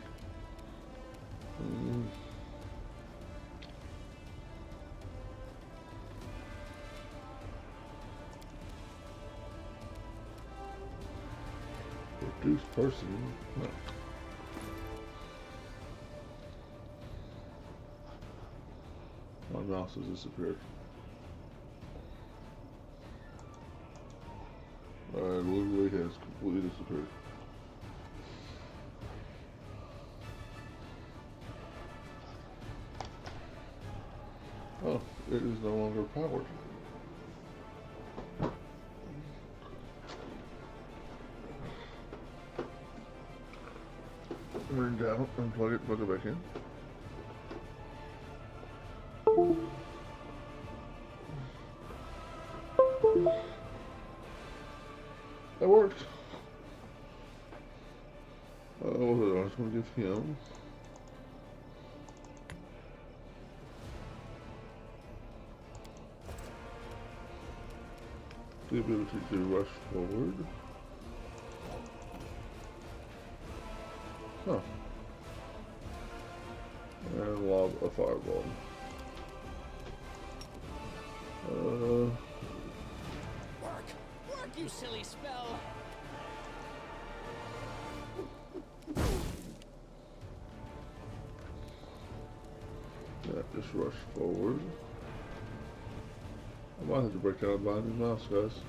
Reduce person. No. My mouse has disappeared. Alright, literally has completely disappeared. Oh, it is no longer powered. Turn down, unplug it, plug it back in. That worked. What was it? I was going to give him. The ability to rush forward. Huh. And lob a fireball. Work, you silly spell! Yeah, just rush forward. I might have to break down and buy a new mouse, guys.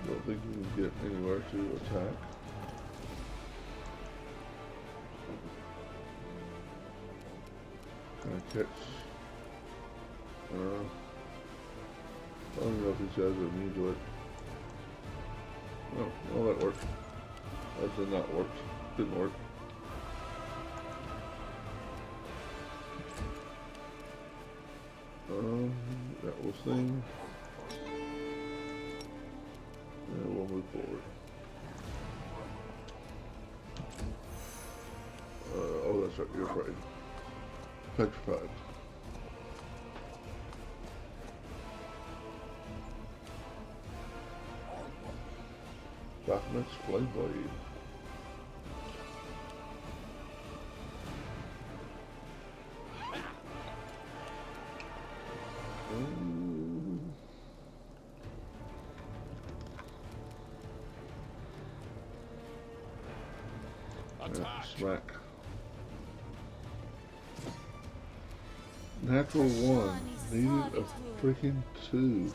Don't think you can get anywhere to attack. Can I catch? I don't know if these guys are immune to it. Oh, well that worked. That did not work. Didn't work. That will sing. And we'll move forward. Oh, that's right, you're afraid. Petrified. Baphomet's Flame Blade. Smack. Natural 1. Needed a freaking 2.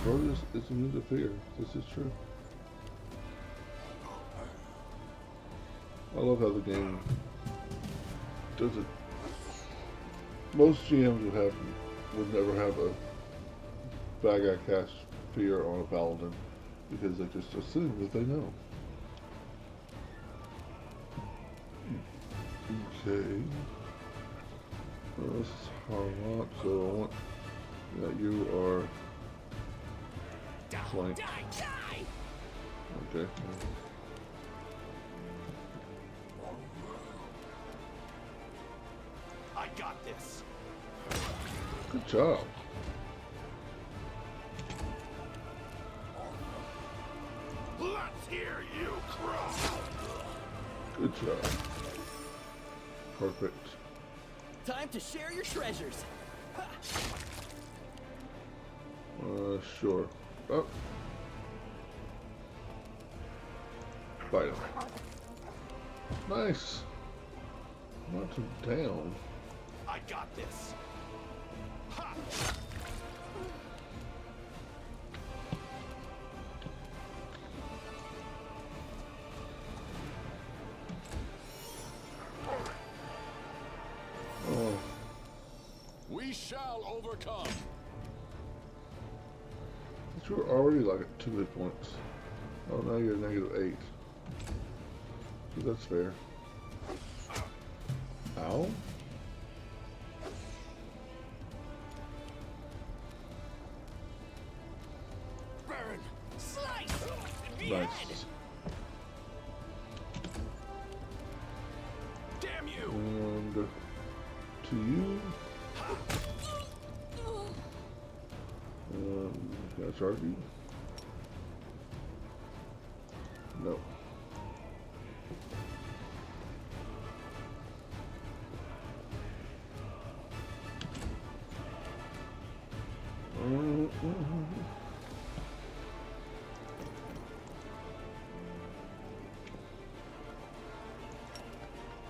Bro, it's immune to fear. This is true. I love how the game does it. Most GMs would never have a bad guy cast fear on a paladin because they just assume that they know. Okay. Well, this is Harlock, so I want that you are flanked. Okay. I got this. Good job. Let's hear you cry. Good job. Perfect. Time to share your treasures. Sure. Oh. Fight him. Nice. Knocked him down. I got this. Ha! Oh. We shall overcome. But you're already like at 2 hit points. Oh, now you're at -8. So that's fair. Ow. Burn! Slice! In the head! Nice. Damn you! And to you. Can I charge you? No.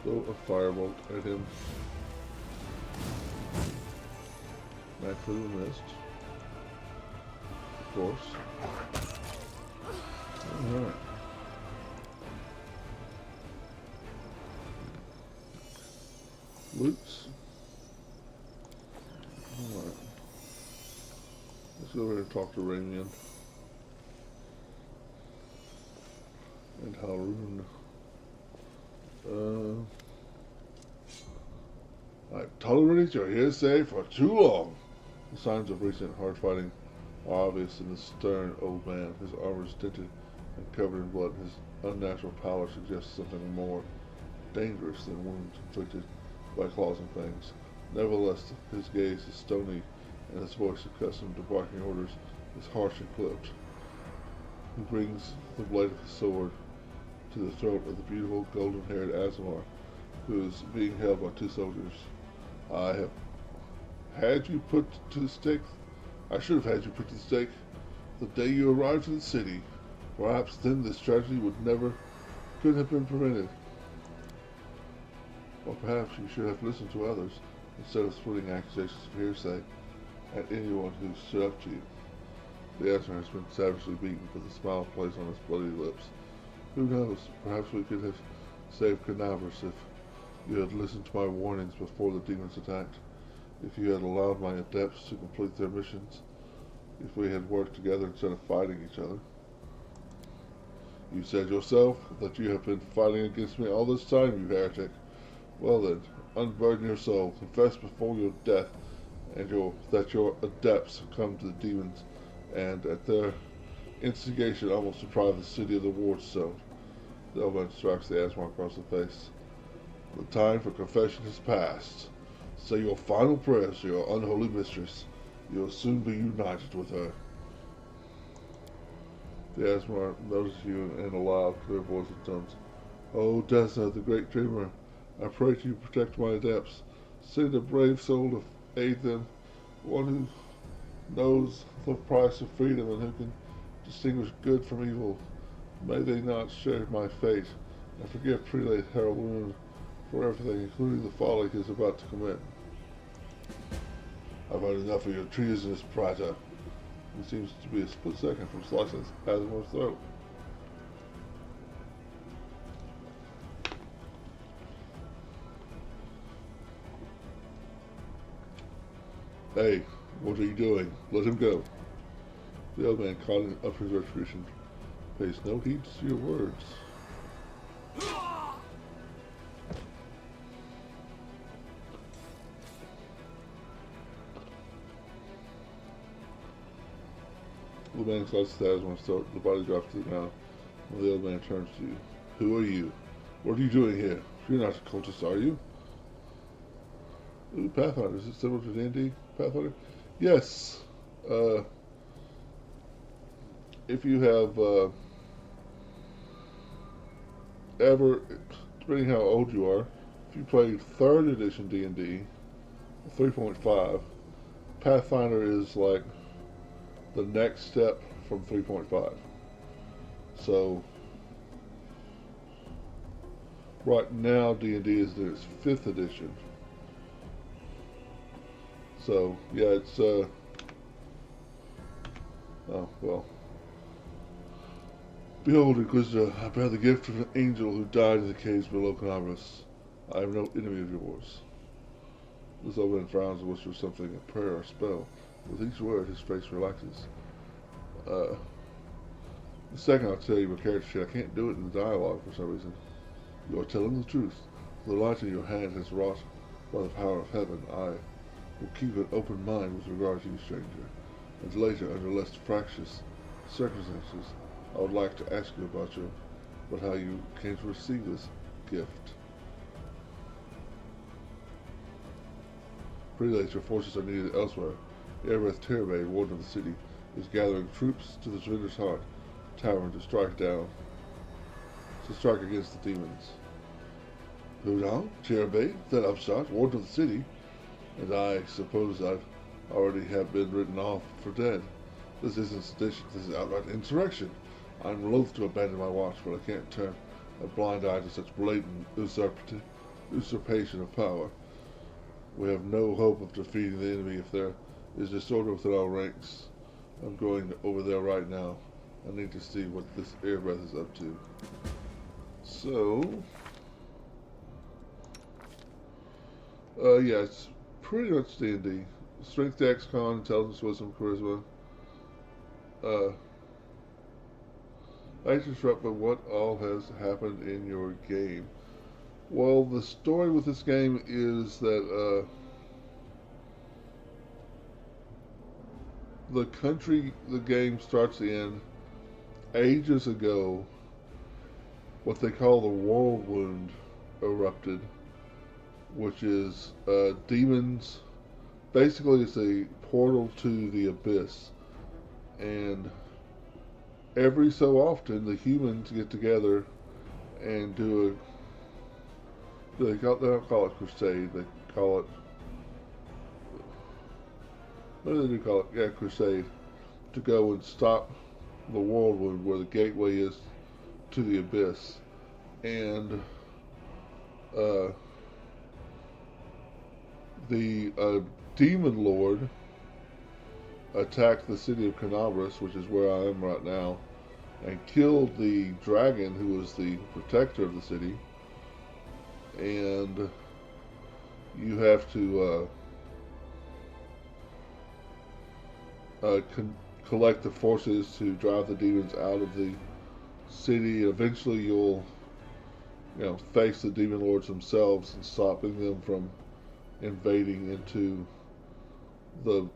Throw a firebolt at him. Naturally missed. Of course. Alright. Loots. Alright. Let's go over and talk to Ramian. And Haroon. I've tolerated your hearsay for too long. The signs of recent hard fighting are obvious in the stern old man. His armor is tinted and covered in blood. His unnatural pallor suggests something more dangerous than wounds inflicted by claws and fangs. Nevertheless, his gaze is stony, and his voice, accustomed to barking orders, is harsh and clipped. He brings the blade of his sword to the throat of the beautiful golden-haired Azamar, who is being held by 2 soldiers. I have had you put to the stake. I should have had you put to the stake the day you arrived in the city. Perhaps then this tragedy could have been prevented. Or perhaps you should have listened to others instead of splitting accusations of hearsay at anyone who stood up to you. The Azamar has been savagely beaten, but the smile plays on his bloody lips. Who knows? Perhaps we could have saved Canavers if you had listened to my warnings before the demons attacked. If you had allowed my adepts to complete their missions. If we had worked together instead of fighting each other. You said yourself that you have been fighting against me all this time, you heretic. Well then, unburden your soul, confess before your death, and that your adepts have come to the demons, and at their instigation almost deprive the city of the ward stone. The old man strikes the Azamar across the face. The time for confession has passed. Say your final prayers to your unholy mistress. You will soon be united with her. The Azamar notices you in a loud, clear voice and tones. Oh, Desna, the great dreamer, I pray to you protect my adepts. Send a brave soul to aid them, one who knows the price of freedom and who can distinguish good from evil. May they not share my fate, and forgive Prelate Haroun for everything, including the folly he is about to commit. I've had enough of your treasonous prater. It seems to be a split second from slicing Azamar's throat. Hey, what are you doing? Let him go. The old man, caught up his retribution, pays no heed to your words. The man slices the Azamar's throat. The body drops to the ground. When the old man turns to you. Who are you? What are you doing here? You're not a cultist, are you? Ooh, Pathfinder. Is it similar to D&D? Pathfinder? Yes. If you have ever, depending how old you are, if you played 3rd edition D&D, 3.5, Pathfinder is like the next step from 3.5. So right now D&D is in its 5th edition. So yeah, it's oh well. Behold, Inquisitor, I bear the gift of an angel who died in the caves below Canavras. I am no enemy of yours. This old man frowns and whispers something, a prayer or spell. With each word, his face relaxes. The second I'll tell you my character sheet, I can't do it in the dialogue for some reason. You are telling the truth. The light in your hand has wrought by the power of heaven. I will keep an open mind with regard to you, stranger. And later, under less fractious circumstances, I would like to ask you about how you came to receive this gift. Prelates, your forces are needed elsewhere. Erebeth Terebay, warden of the city, is gathering troops to the Surrender's Heart Tavern to strike against the demons. Who now? Terebay, that upstart, warden of the city, and I suppose I've already have been written off for dead. This isn't sedition, this is outright insurrection. I'm loath to abandon my watch, but I can't turn a blind eye to such blatant usurpation of power. We have no hope of defeating the enemy if there is disorder within our ranks. I'm going over there right now. I need to see what this Airbreath is up to. So, yeah, it's pretty much D&D. Strength, Dex, Con, Intelligence, Wisdom, Charisma. I disrupt, but what all has happened in your game? Well, the story with this game is that the country the game starts in ages ago, what they call the whirlwind erupted, which is demons. Basically, it's a portal to the abyss, and every so often the humans get together and do a they don't call it crusade, they call it, what do they do call it? Yeah, crusade, to go and stop the whirlwind where the gateway is to the abyss. And the demon lord attacked the city of Canabras, which is where I am right now, and killed the dragon who was the protector of the city. And you have to collect the forces to drive the demons out of the city. Eventually you'll face the demon lords themselves and stopping them from invading into the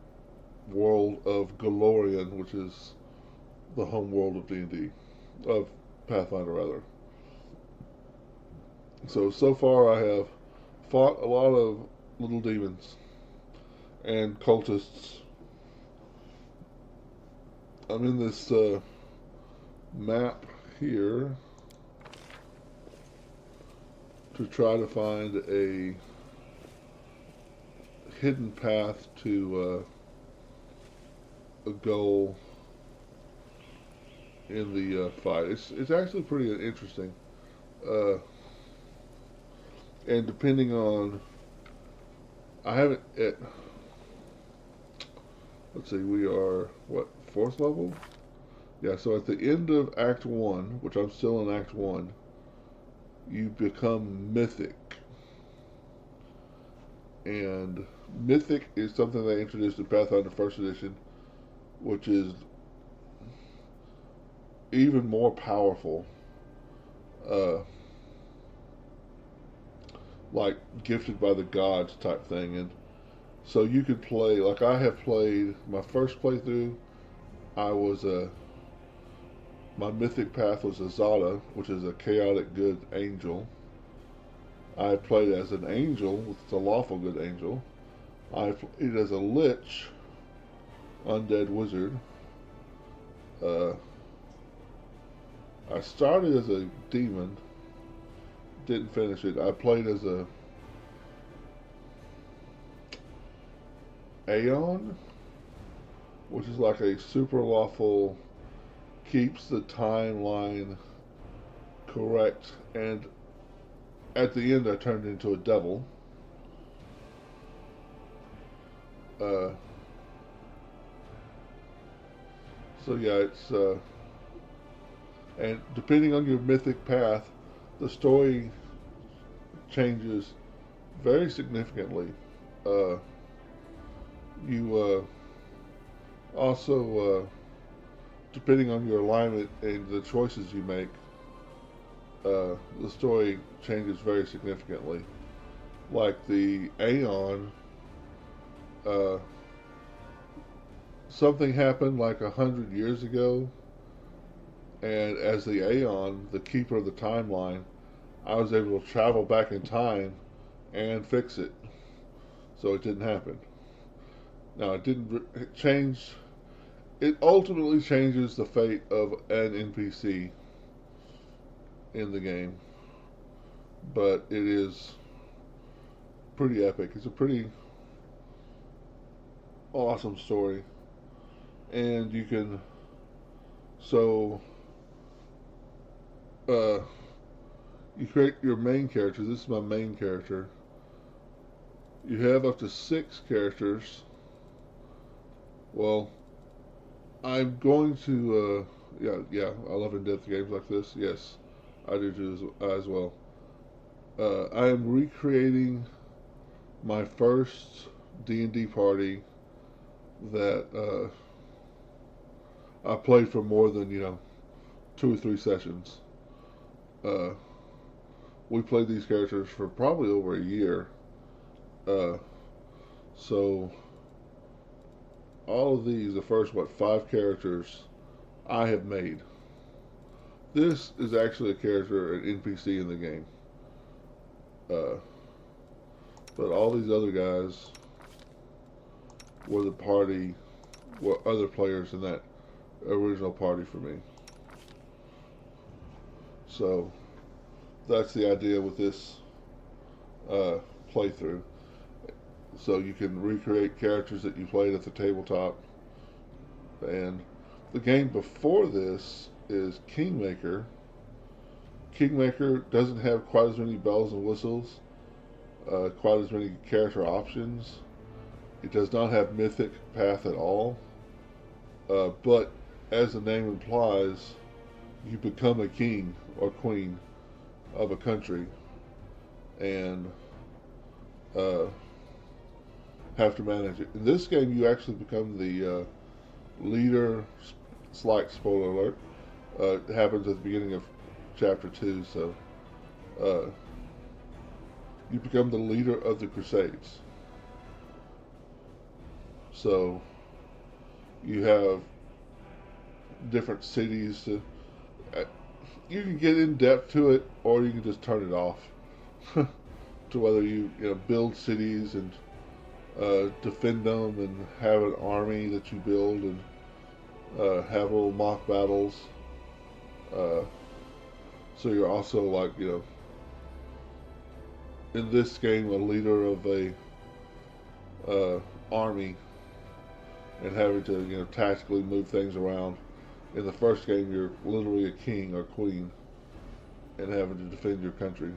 world of Galorian, which is the home world of D&D, of Pathfinder rather. So far I have fought a lot of little demons and cultists. I'm in this map here to try to find a hidden path to a goal in the fight. It's actually pretty interesting. And depending on, I haven't, let's see, we are, what, 4th level? Yeah, so at the end of Act 1, which I'm still in Act 1, you become mythic. And mythic is something they introduced in Pathfinder 1st Edition, which is even more powerful. Like gifted by the gods type thing. And so you could play, like I have played, my first playthrough, my mythic path was a Zada, which is a chaotic good angel. I played as an angel, which is a lawful good angel. I played as a lich, undead wizard. I started as a demon, didn't finish it. I played as a Aeon, which is like a super lawful, keeps the timeline correct, and at the end I turned into a devil. So yeah, it's and depending on your mythic path, the story changes very significantly. Uh, you also, depending on your alignment and the choices you make, the story changes very significantly. Like the Aeon, uh, something happened like 100 years ago, and as the Aeon, the keeper of the timeline, I was able to travel back in time and fix it, so it didn't happen. Now it didn't change. It ultimately changes the fate of an NPC in the game, but it is pretty epic. It's a pretty awesome story, and you can so uh, you create your main character. This is my main character. You have up to 6 characters. Well, I'm going to yeah. I love in-depth games like this. Yes, I do too as well. I am recreating my first D&D party that I played for more than 2 or 3 sessions. Uh, we played these characters for probably over a year. Uh, so all of these, the first 5 characters, I have made. This is actually a character, an NPC in the game. Uh, but all these other guys were the party, were other players in that original party for me. So that's the idea with this uh, playthrough. So you can recreate characters that you played at the tabletop. And the game before this is Kingmaker. Kingmaker doesn't have quite as many bells and whistles, quite as many character options. It does not have Mythic Path at all. But as the name implies, you become a king or queen of a country and uh, have to manage it. In this game, you actually become the leader. Slight spoiler alert. It happens at the beginning of chapter 2, so you become the leader of the Crusades. So you have different cities to. You can get in depth to it, or you can just turn it off. To whether you build cities and defend them, and have an army that you build, and have little mock battles. So you're also in this game a leader of a army and having to tactically move things around. In the first game, you're literally a king or queen and having to defend your country.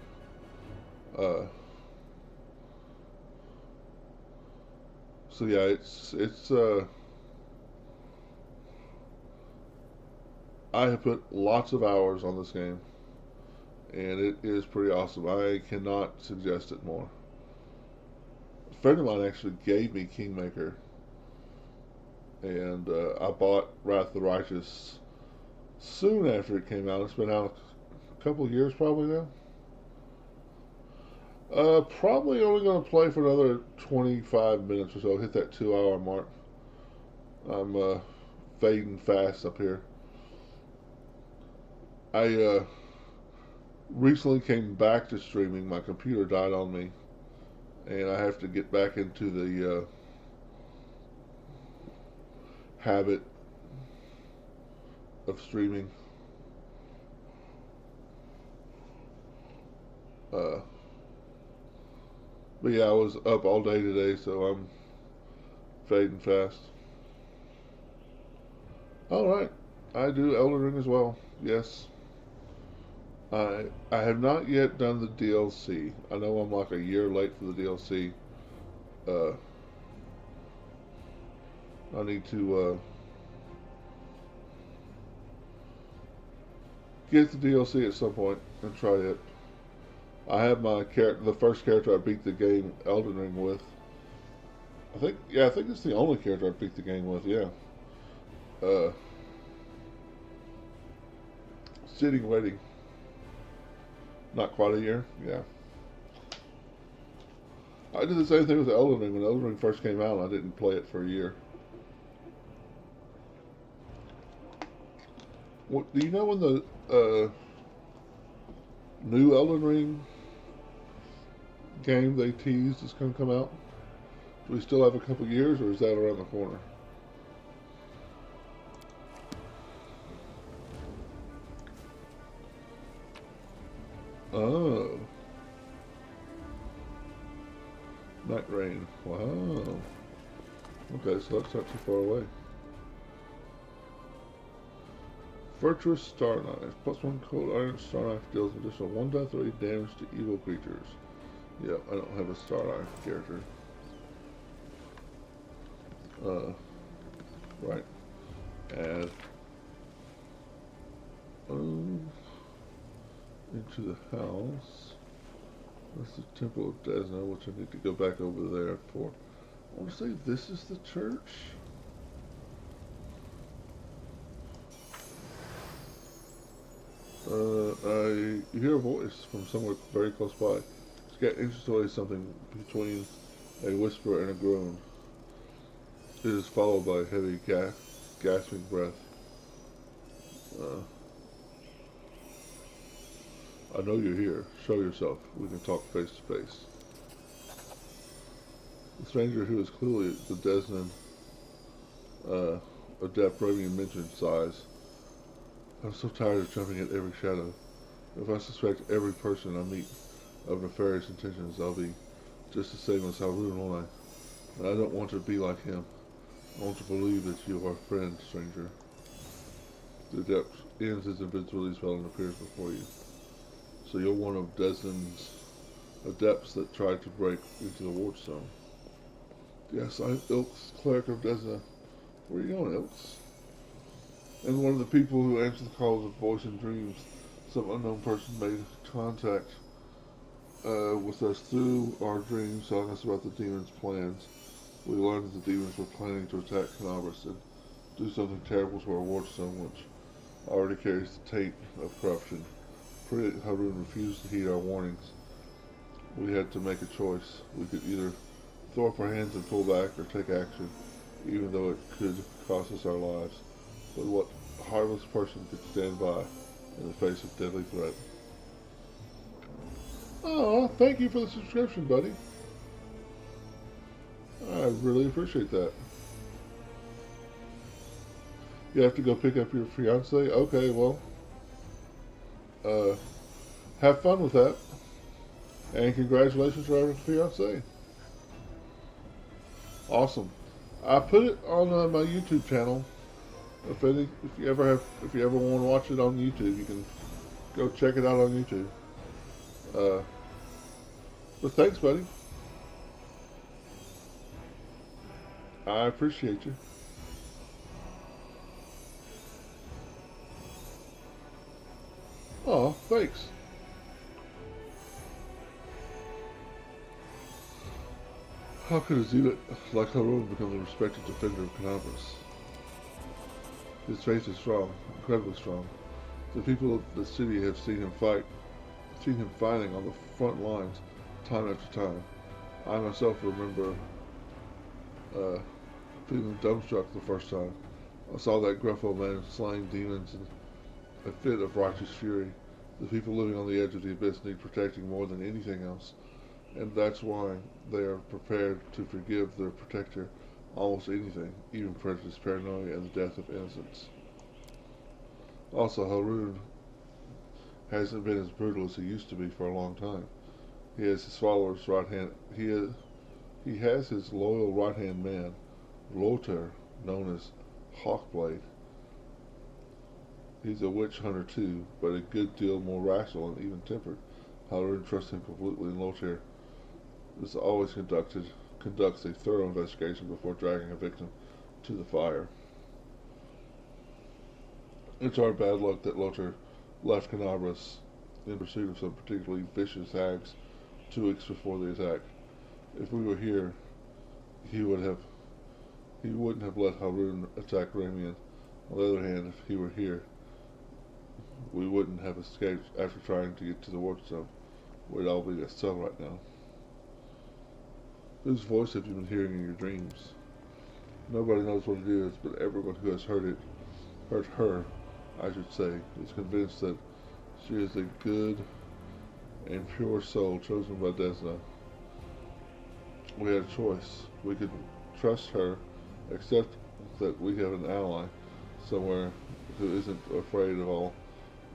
So yeah, it's I have put lots of hours on this game, and it is pretty awesome. I cannot suggest it more. A friend of mine actually gave me Kingmaker, and I bought Wrath of the Righteous soon after it came out. It's been out a couple of years probably now. Probably only going to play for another 25 minutes or so. Hit that 2 hour mark. I'm fading fast up here. I recently came back to streaming. My computer died on me, and I have to get back into the habit of streaming. But yeah, I was up all day today, so I'm fading fast. Alright, I do Elden Ring as well, yes. I have not yet done the DLC. I know I'm like a year late for the DLC. I need to get the DLC at some point and try it. I have my the first character I beat the game Elden Ring with I think it's the only character I beat the game with. Yeah. Uh, Sitting waiting. Not quite a year. Yeah. I did the same thing with Elden Ring. When Elden Ring first came out, I didn't play it for a year. What, do you know when the new Elden Ring game they teased is going to come out? Do we still have a couple years, or is that around the corner? Oh, Night Rain. Wow. Okay, so that's not too far away. Virtuous Star Knife. +1 cold iron Star Knife deals additional 1/3 damage to evil creatures. Yep, I don't have a Star Knife character. Right. Add into the house. That's the Temple of Desna, which I need to go back over there for. I want to say this is the church. I hear a voice from somewhere very close by. It's got interestingly something between a whisper and a groan. It is followed by a heavy gasping breath. I know you're here. Show yourself. We can talk face to face. The stranger, who is clearly the Desnan adept Ravian mentioned, sighs. I'm so tired of jumping at every shadow. If I suspect every person I meet of nefarious intentions, I'll be just the same as Harun will I. And I don't want to be like him. I want to believe that you are a friend, stranger. The adept ends his invincibility spell and appears before you. So you're one of Desnan's adepts that tried to break into the Wardstone. Yes, I'm Ilk's cleric of Desna. Where are you going, Ilks? And one of the people who answered the call was a voice in dreams. Some unknown person made contact with us through our dreams, telling us about the demons' plans. We learned that the demons were planning to attack Canabras and do something terrible to our Wardstone, which already carries the taint of corruption. Pretty Harun refused to heed our warnings. We had to make a choice. We could either throw up our hands and pull back, or take action, even though it could cost us our lives. But what harmless person could stand by in the face of deadly threat? Oh, thank you for the subscription, buddy. I really appreciate that. You have to go pick up your fiance? Okay, well, have fun with that. And congratulations for having a fiance. Awesome. I put it on my YouTube channel. If you ever want to watch it on YouTube, you can go check it out on YouTube. But thanks, buddy. I appreciate you. Oh, thanks. How could a zealot like Harun become the respected defender of Canabras? His faith is strong, incredibly strong. The people of the city have seen him fighting on the front lines time after time. I myself remember feeling dumbstruck the first time. I saw that gruff old man slaying demons in a fit of righteous fury. The people living on the edge of the abyss need protecting more than anything else, and that's why they are prepared to forgive their protector almost anything, even prejudice, paranoia, and the death of innocents. Also, Harun hasn't been as brutal as he used to be for a long time. He has his followers' right hand. He has his loyal right hand man, WOTR, known as Hawkblade. He's a witch hunter too, but a good deal more rational and even tempered. Harun trusts him completely, and WOTR is always conducts a thorough investigation before dragging a victim to the fire. It's our bad luck that WOTR left Canabras in pursuit of some particularly vicious hags 2 weeks before the attack. If we were here, he would have he wouldn't have let Harun attack Ramian. On the other hand, if he were here, we wouldn't have escaped after trying to get to the Wardstone. We'd all be at cell right now. Whose voice have you been hearing in your dreams? Nobody knows what it is, but everyone who has heard her, I should say, is convinced that she is a good and pure soul chosen by Desna. We had a choice. We could trust her, accept that we have an ally somewhere who isn't afraid of all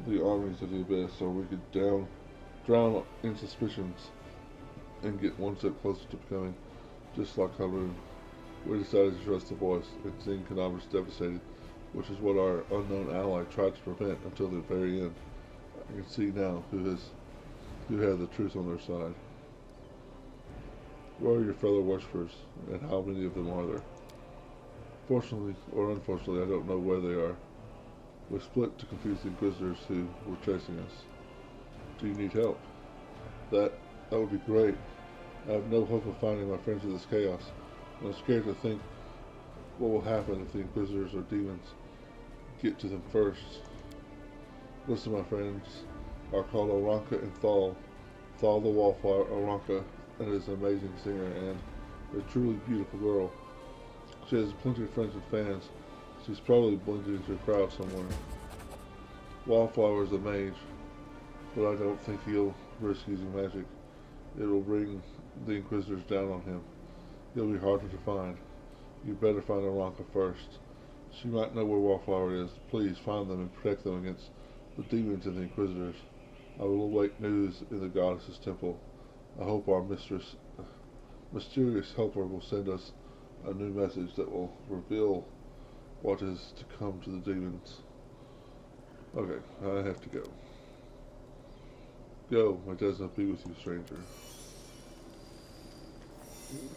the armies of the Abyss, or we could drown in suspicions and get one step closer to becoming just like Harun. We decided to trust the voice, and seeing Kanabra's devastated, which is what our unknown ally tried to prevent until the very end. I can see now who had the truth on their side. Where are your fellow worshippers, and how many of them are there? Fortunately or unfortunately, I don't know where they are. We split to confuse the Inquisitors who were chasing us. Do you need help? That would be great. I have no hope of finding my friends in this chaos, and I'm scared to think what will happen if the Inquisitors or demons get to them first. Listen, my friends, are called Aranka and Thal. Thal the Wallflower, Aranka, and is an amazing singer and a truly beautiful girl. She has plenty of friends and fans. She's probably blended into a crowd somewhere. Wallflower is a mage, but I don't think he'll risk using magic. It will bring the Inquisitors down on him. He'll be harder to find. You better find Aranka first. She might know where Wallflower is. Please find them and protect them against the demons and the Inquisitors. I will await news in the Goddess's temple. I hope our mysterious helper will send us a new message that will reveal what is to come to the demons. Okay, I have to go. Go, my does not be with you, stranger.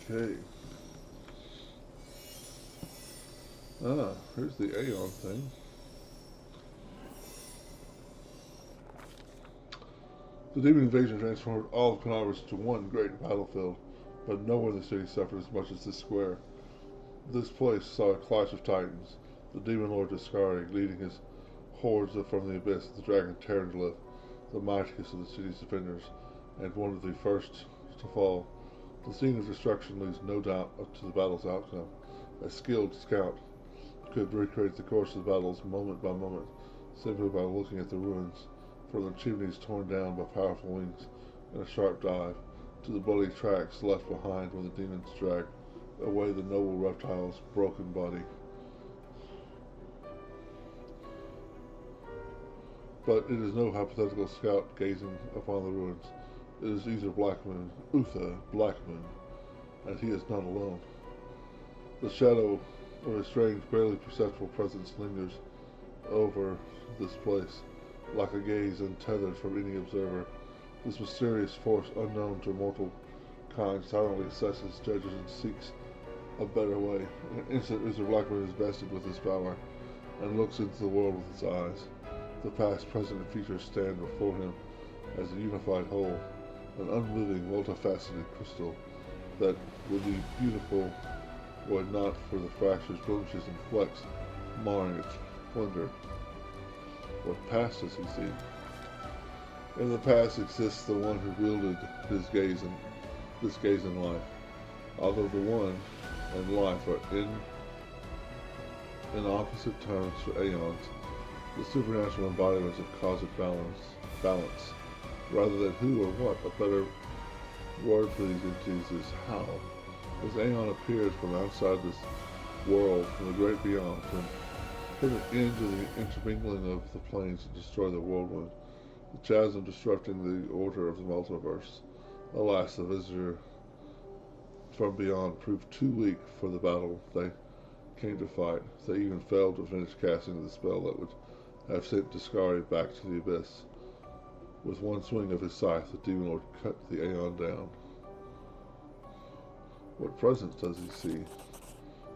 Okay. Here's the Aeon thing. The demon invasion transformed all of Canaris to one great battlefield, but nowhere in the city suffered as much as this square. This place saw a clash of titans, the demon lord Discari leading his hordes from the abyss, the dragon Terranglyph, the mightiest of the city's defenders, and one of the first to fall. The scene of destruction leaves no doubt to the battle's outcome. A skilled scout could recreate the course of the battles moment by moment, simply by looking at the ruins, from the chimneys torn down by powerful wings, and a sharp dive, to the bloody tracks left behind when the demons dragged away the noble reptile's broken body. But it is no hypothetical scout gazing upon the ruins. It is either Black Moon, Uther Black Moon, and he is not alone. The shadow of a strange, barely perceptible presence lingers over this place, like a gaze untethered from any observer. This mysterious force unknown to mortal kind silently assesses, judges, and seeks a better way. In an instant, Uther Black Moon is vested with his power, and looks into the world with his eyes. The past, present, and future stand before him as a unified whole, an unliving, multifaceted crystal that would be beautiful were it not for the fractures, blemishes, and flecks marring its splendor. What past does he see? In the past exists the one who wielded this gaze in life. Although the one and life are in opposite terms for aeons, the supernatural embodiments of cosmic balance, rather than who or what. A better word for these entities is how. As Aeon appeared from outside this world, from the great beyond, to put an end to the intermingling of the planes and destroy the whirlwind, the chasm disrupting the order of the multiverse. Alas, the visitor from beyond proved too weak for the battle they came to fight. They even failed to finish casting the spell that would have sent Discari back to the abyss. With one swing of his scythe, the demon lord cut the Aeon down. What presence does he see?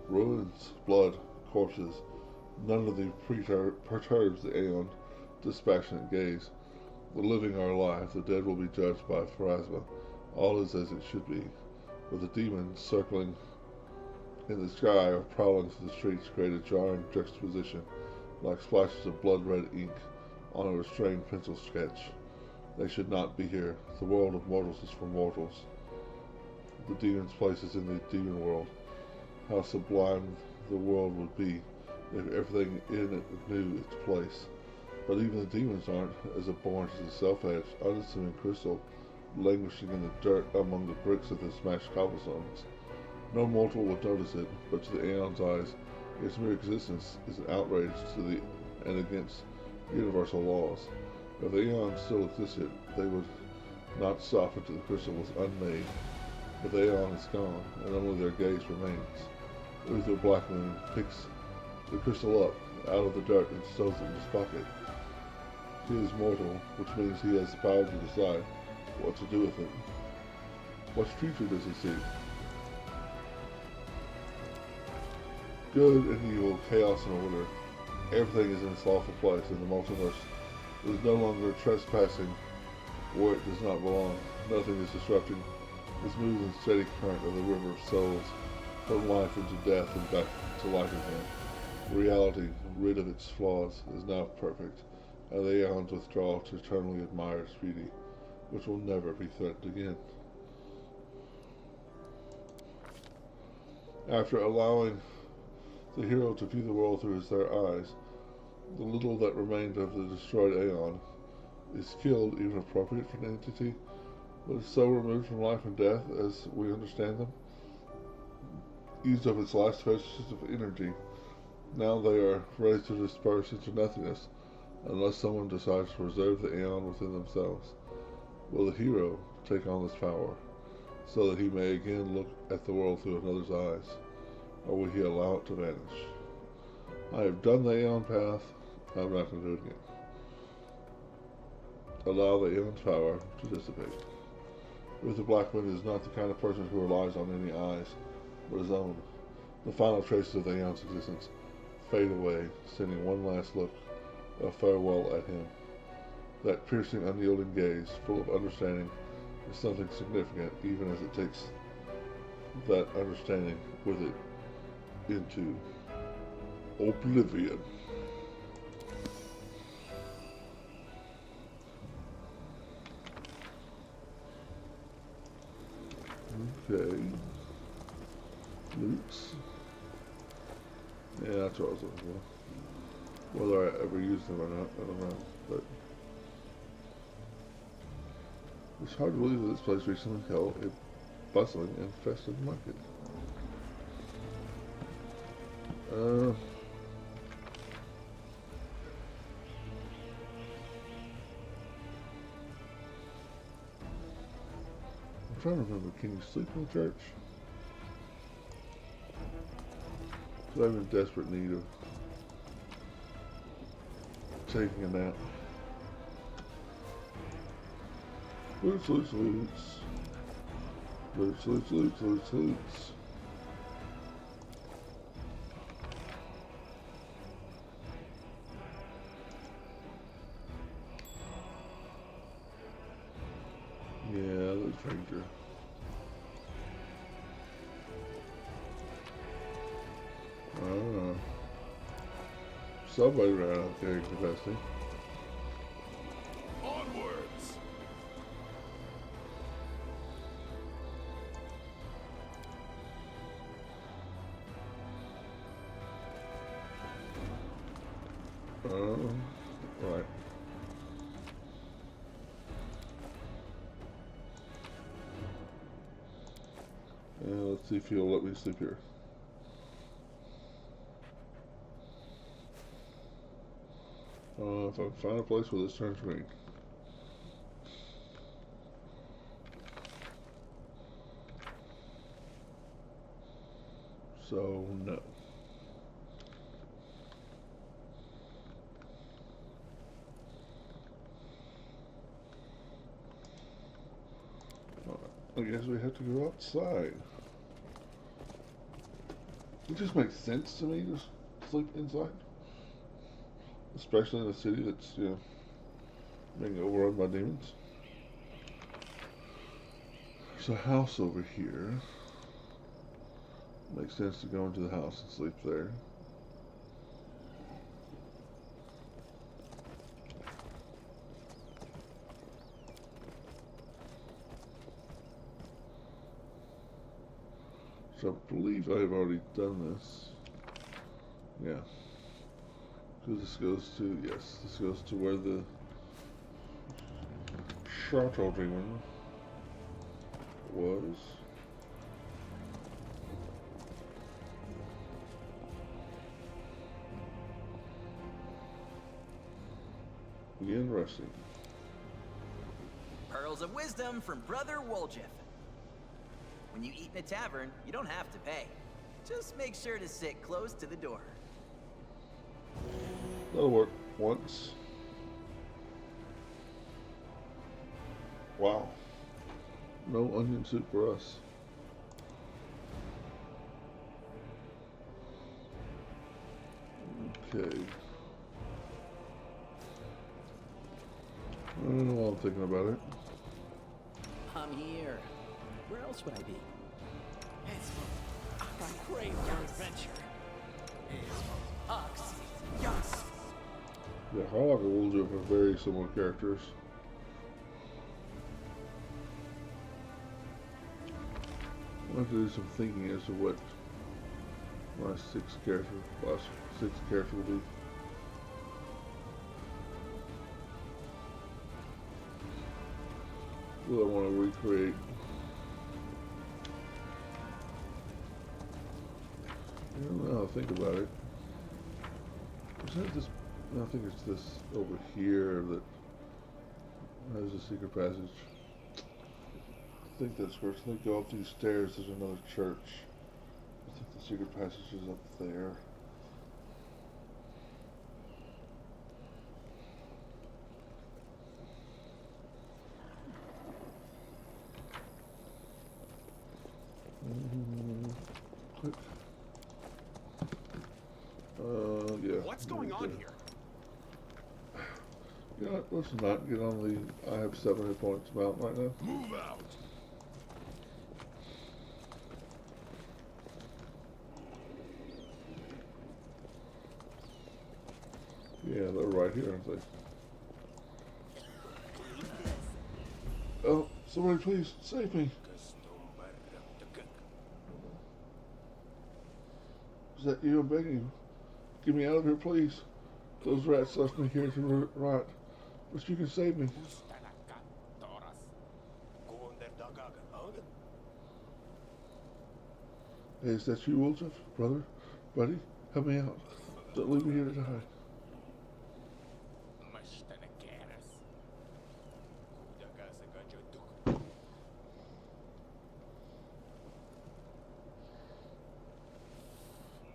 Ruins, blood, corpses. None of them perturbs the Aeon's dispassionate gaze. The living are alive, the dead will be judged by Pharasma. All is as it should be, with the demons circling in the sky or prowling through the streets create a jarring juxtaposition, like splashes of blood-red ink on a restrained pencil sketch. They should not be here. The world of mortals is for mortals. The demon's place is in the demon world. How sublime the world would be if everything in it knew its place. But even the demons aren't as abhorrent as the self-edged, unassuming crystal languishing in the dirt among the bricks of the smashed cobblestones. No mortal would notice it, but to the Aeon's eyes, its mere existence is an outrage to the and against universal laws. If the Aeon still existed, they would not soften till the crystal was unmade. But the Aeon is gone, and only their gaze remains. Uther Blackmoon picks the crystal up out of the dirt and stows it in his pocket. He is mortal, which means he has the power to decide what to do with it. What future does he see? Good and evil, chaos and order. Everything is in its lawful place, and the multiverse is no longer trespassing where it does not belong. Nothing is disrupting the smooth and steady current of the river of souls from life into death and back to life again. Reality, rid of its flaws, is now perfect, and the Aeon's withdrawal to eternally admire its beauty, which will never be threatened again. After allowing the hero to view the world through their eyes, the little that remained of the destroyed Aeon is killed, even appropriate for an entity, but is so removed from life and death as we understand them, used up its last vestige of energy. Now they are ready to disperse into nothingness, unless someone decides to reserve the Aeon within themselves. Will the hero take on this power, so that he may again look at the world through another's eyes, or will he allow it to vanish? I have done the Aeon path, I'm not going to do it again. Allow the Aeon's power to dissipate. Uther Blackmoon is not the kind of person who relies on any eyes, but his own. The final traces of the Aeon's existence fade away, sending one last look of farewell at him. That piercing, unyielding gaze, full of understanding, is something significant, even as it takes that understanding with it into oblivion. Okay. Loots. Yeah, that's what I was looking for. Whether I ever use them or not, I don't know. But it's hard to believe that this place recently held a bustling and festive market. I'm trying to remember, can you sleep in the church? Because I'm in desperate need of taking a nap. Loots, loots, loots. Loots, loots, loots, loots, loots. Yeah, the stranger. Somebody ran out of carrying capacity. Onwards. Right. Let's see if he'll let me sleep here. If I can find a place where this turns green. So, no. I guess we have to go outside. It just makes sense to me to sleep inside. Especially in a city that's, being overrun by demons. There's a house over here. Make makes sense to go into the house and sleep there. So I believe I've already done this. Yeah. Because this goes to, yes, this goes to where the Shadow Demon was. Begin resting. Pearls of wisdom from Brother Woljif. When you eat in a tavern, you don't have to pay. Just make sure to sit close to the door. That'll work once. Wow. No onion soup for us. Okay. I don't know while I'm thinking about it. I'm here. Where else would I be? I crave your adventure. Ox. Yes. Yeah, Harlock and Woljif are very similar characters. I have to do some thinking as to what my last six character will be. Will I want to recreate? I don't know how to think about it. Is that this? I think it's this over here that has a secret passage. I think that's where. I think go up these stairs. There's another church. I think the secret passage is up there. Click. Yeah. What's going on here? You know what, let's not get on the I have 7 hit points mount right now. Move out. Yeah, they're right here, aren't they? Oh, somebody please save me. Is that you? I'm begging you. Get me out of here, please. Those rats left me here to rot. But you can save me. Hey, is that you, Woljif? Brother? Buddy? Help me out. Don't leave me here to die.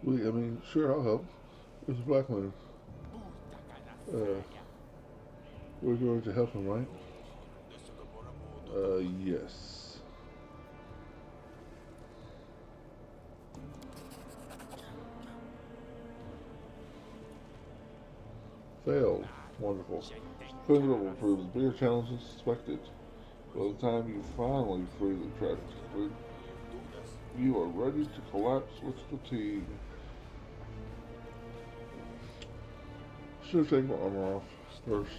I mean, sure, I'll help. There's a black man. We're going to help him, right? Yes. Failed. Wonderful. Failure will prove the bigger challenge than suspected. By the time you finally free the tragic group, you are ready to collapse with fatigue. Should take my armor off first.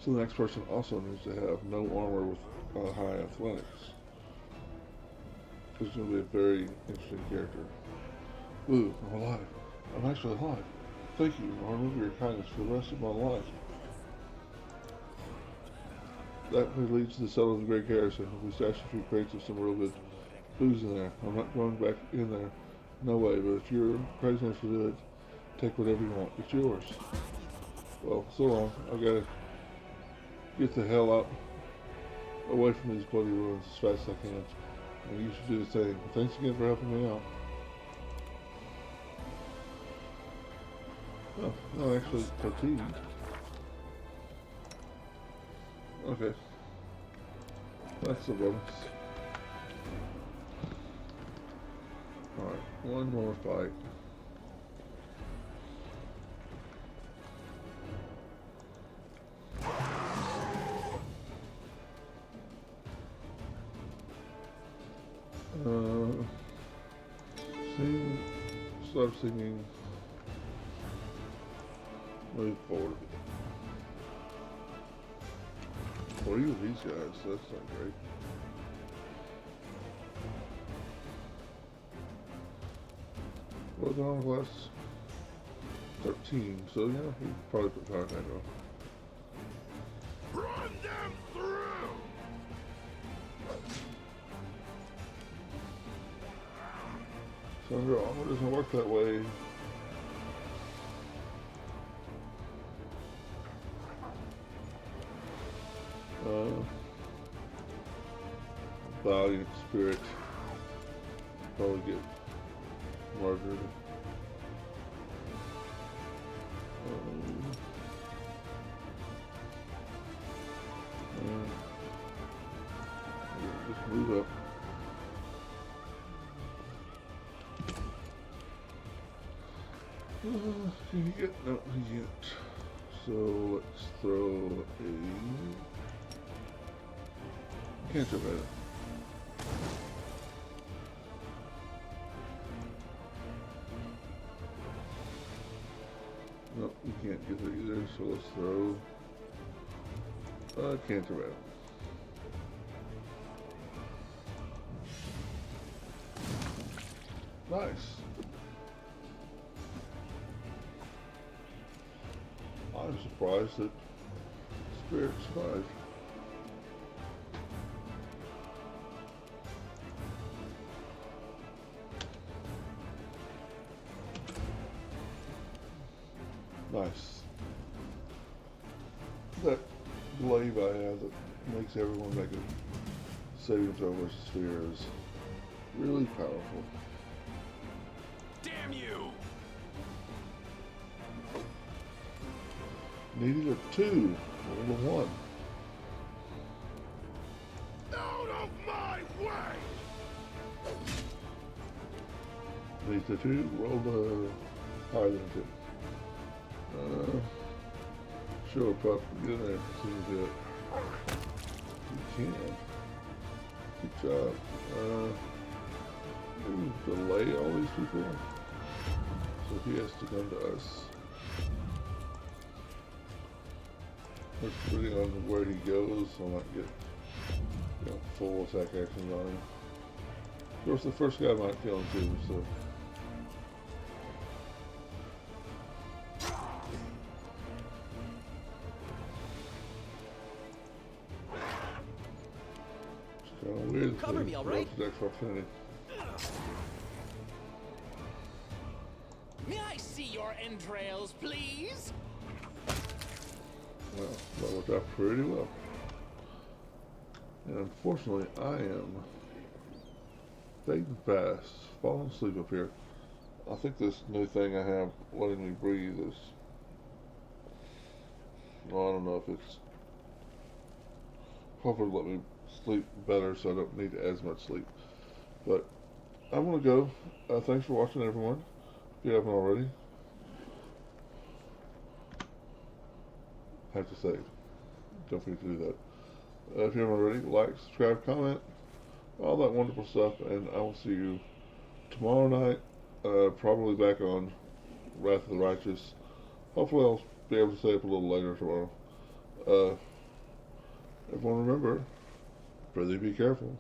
So the next person also needs to have no armor with high athletics. This is going to be a very interesting character. Ooh, I'm alive. I'm actually alive. Thank you. I'll remember your kindness for the rest of my life. That leads to the cell of the Great Garrison. We stashed a few crates of some real good booze in there. I'm not going back in there. No way, but if you're crazy enough to do it, take whatever you want. It's yours. Well, so long. I gotta get the hell out away from these bloody ruins as fast as I can. And you should do the same. Thanks again for helping me out. Oh, no, actually, fatigued. Okay. That's a bonus. Alright, one more fight. Sing, start singing, move forward. What are you with these guys? That's not great. What's on class? 13, so yeah, we probably put Pathfinder on. Run them through! Thunder armor doesn't work that way. Valiant spirit probably get murdered. Just move up. Can you get? No, he can't. So let's throw a. Can't jump at it. No, you can't get it either. So let's throw. Can't jump at it. Nice. I'm surprised that Spirit survived. Nice. That glaive I have that makes everyone make a saving throw versus Sphere is really powerful. Damn you! Needed a 2, rolled a 1. Out of my way! Needs a 2, rolled a higher than a 2. Sure, pup, get in there, see if you do it. You can. Good job. Delay all these people. So he has to come to us. Depending on where he goes, I might get full attack actions on him. Of course, the first guy might kill him too, so. It's kind of weird. Cover me, all right? Affinity. May I see your entrails, please? Well, that worked out pretty well. And unfortunately, I am fading fast, falling asleep up here. I think this new thing I have letting me breathe is, well, I don't know if it's, hopefully let me sleep better so I don't need as much sleep. But I'm going to go. Thanks for watching, everyone. If you haven't already. Have to save. Don't forget to do that. If you haven't already, like, subscribe, comment, all that wonderful stuff, and I will see you tomorrow night, probably back on Wrath of the Righteous. Hopefully I'll be able to stay up a little later tomorrow. Everyone remember, brother, be careful.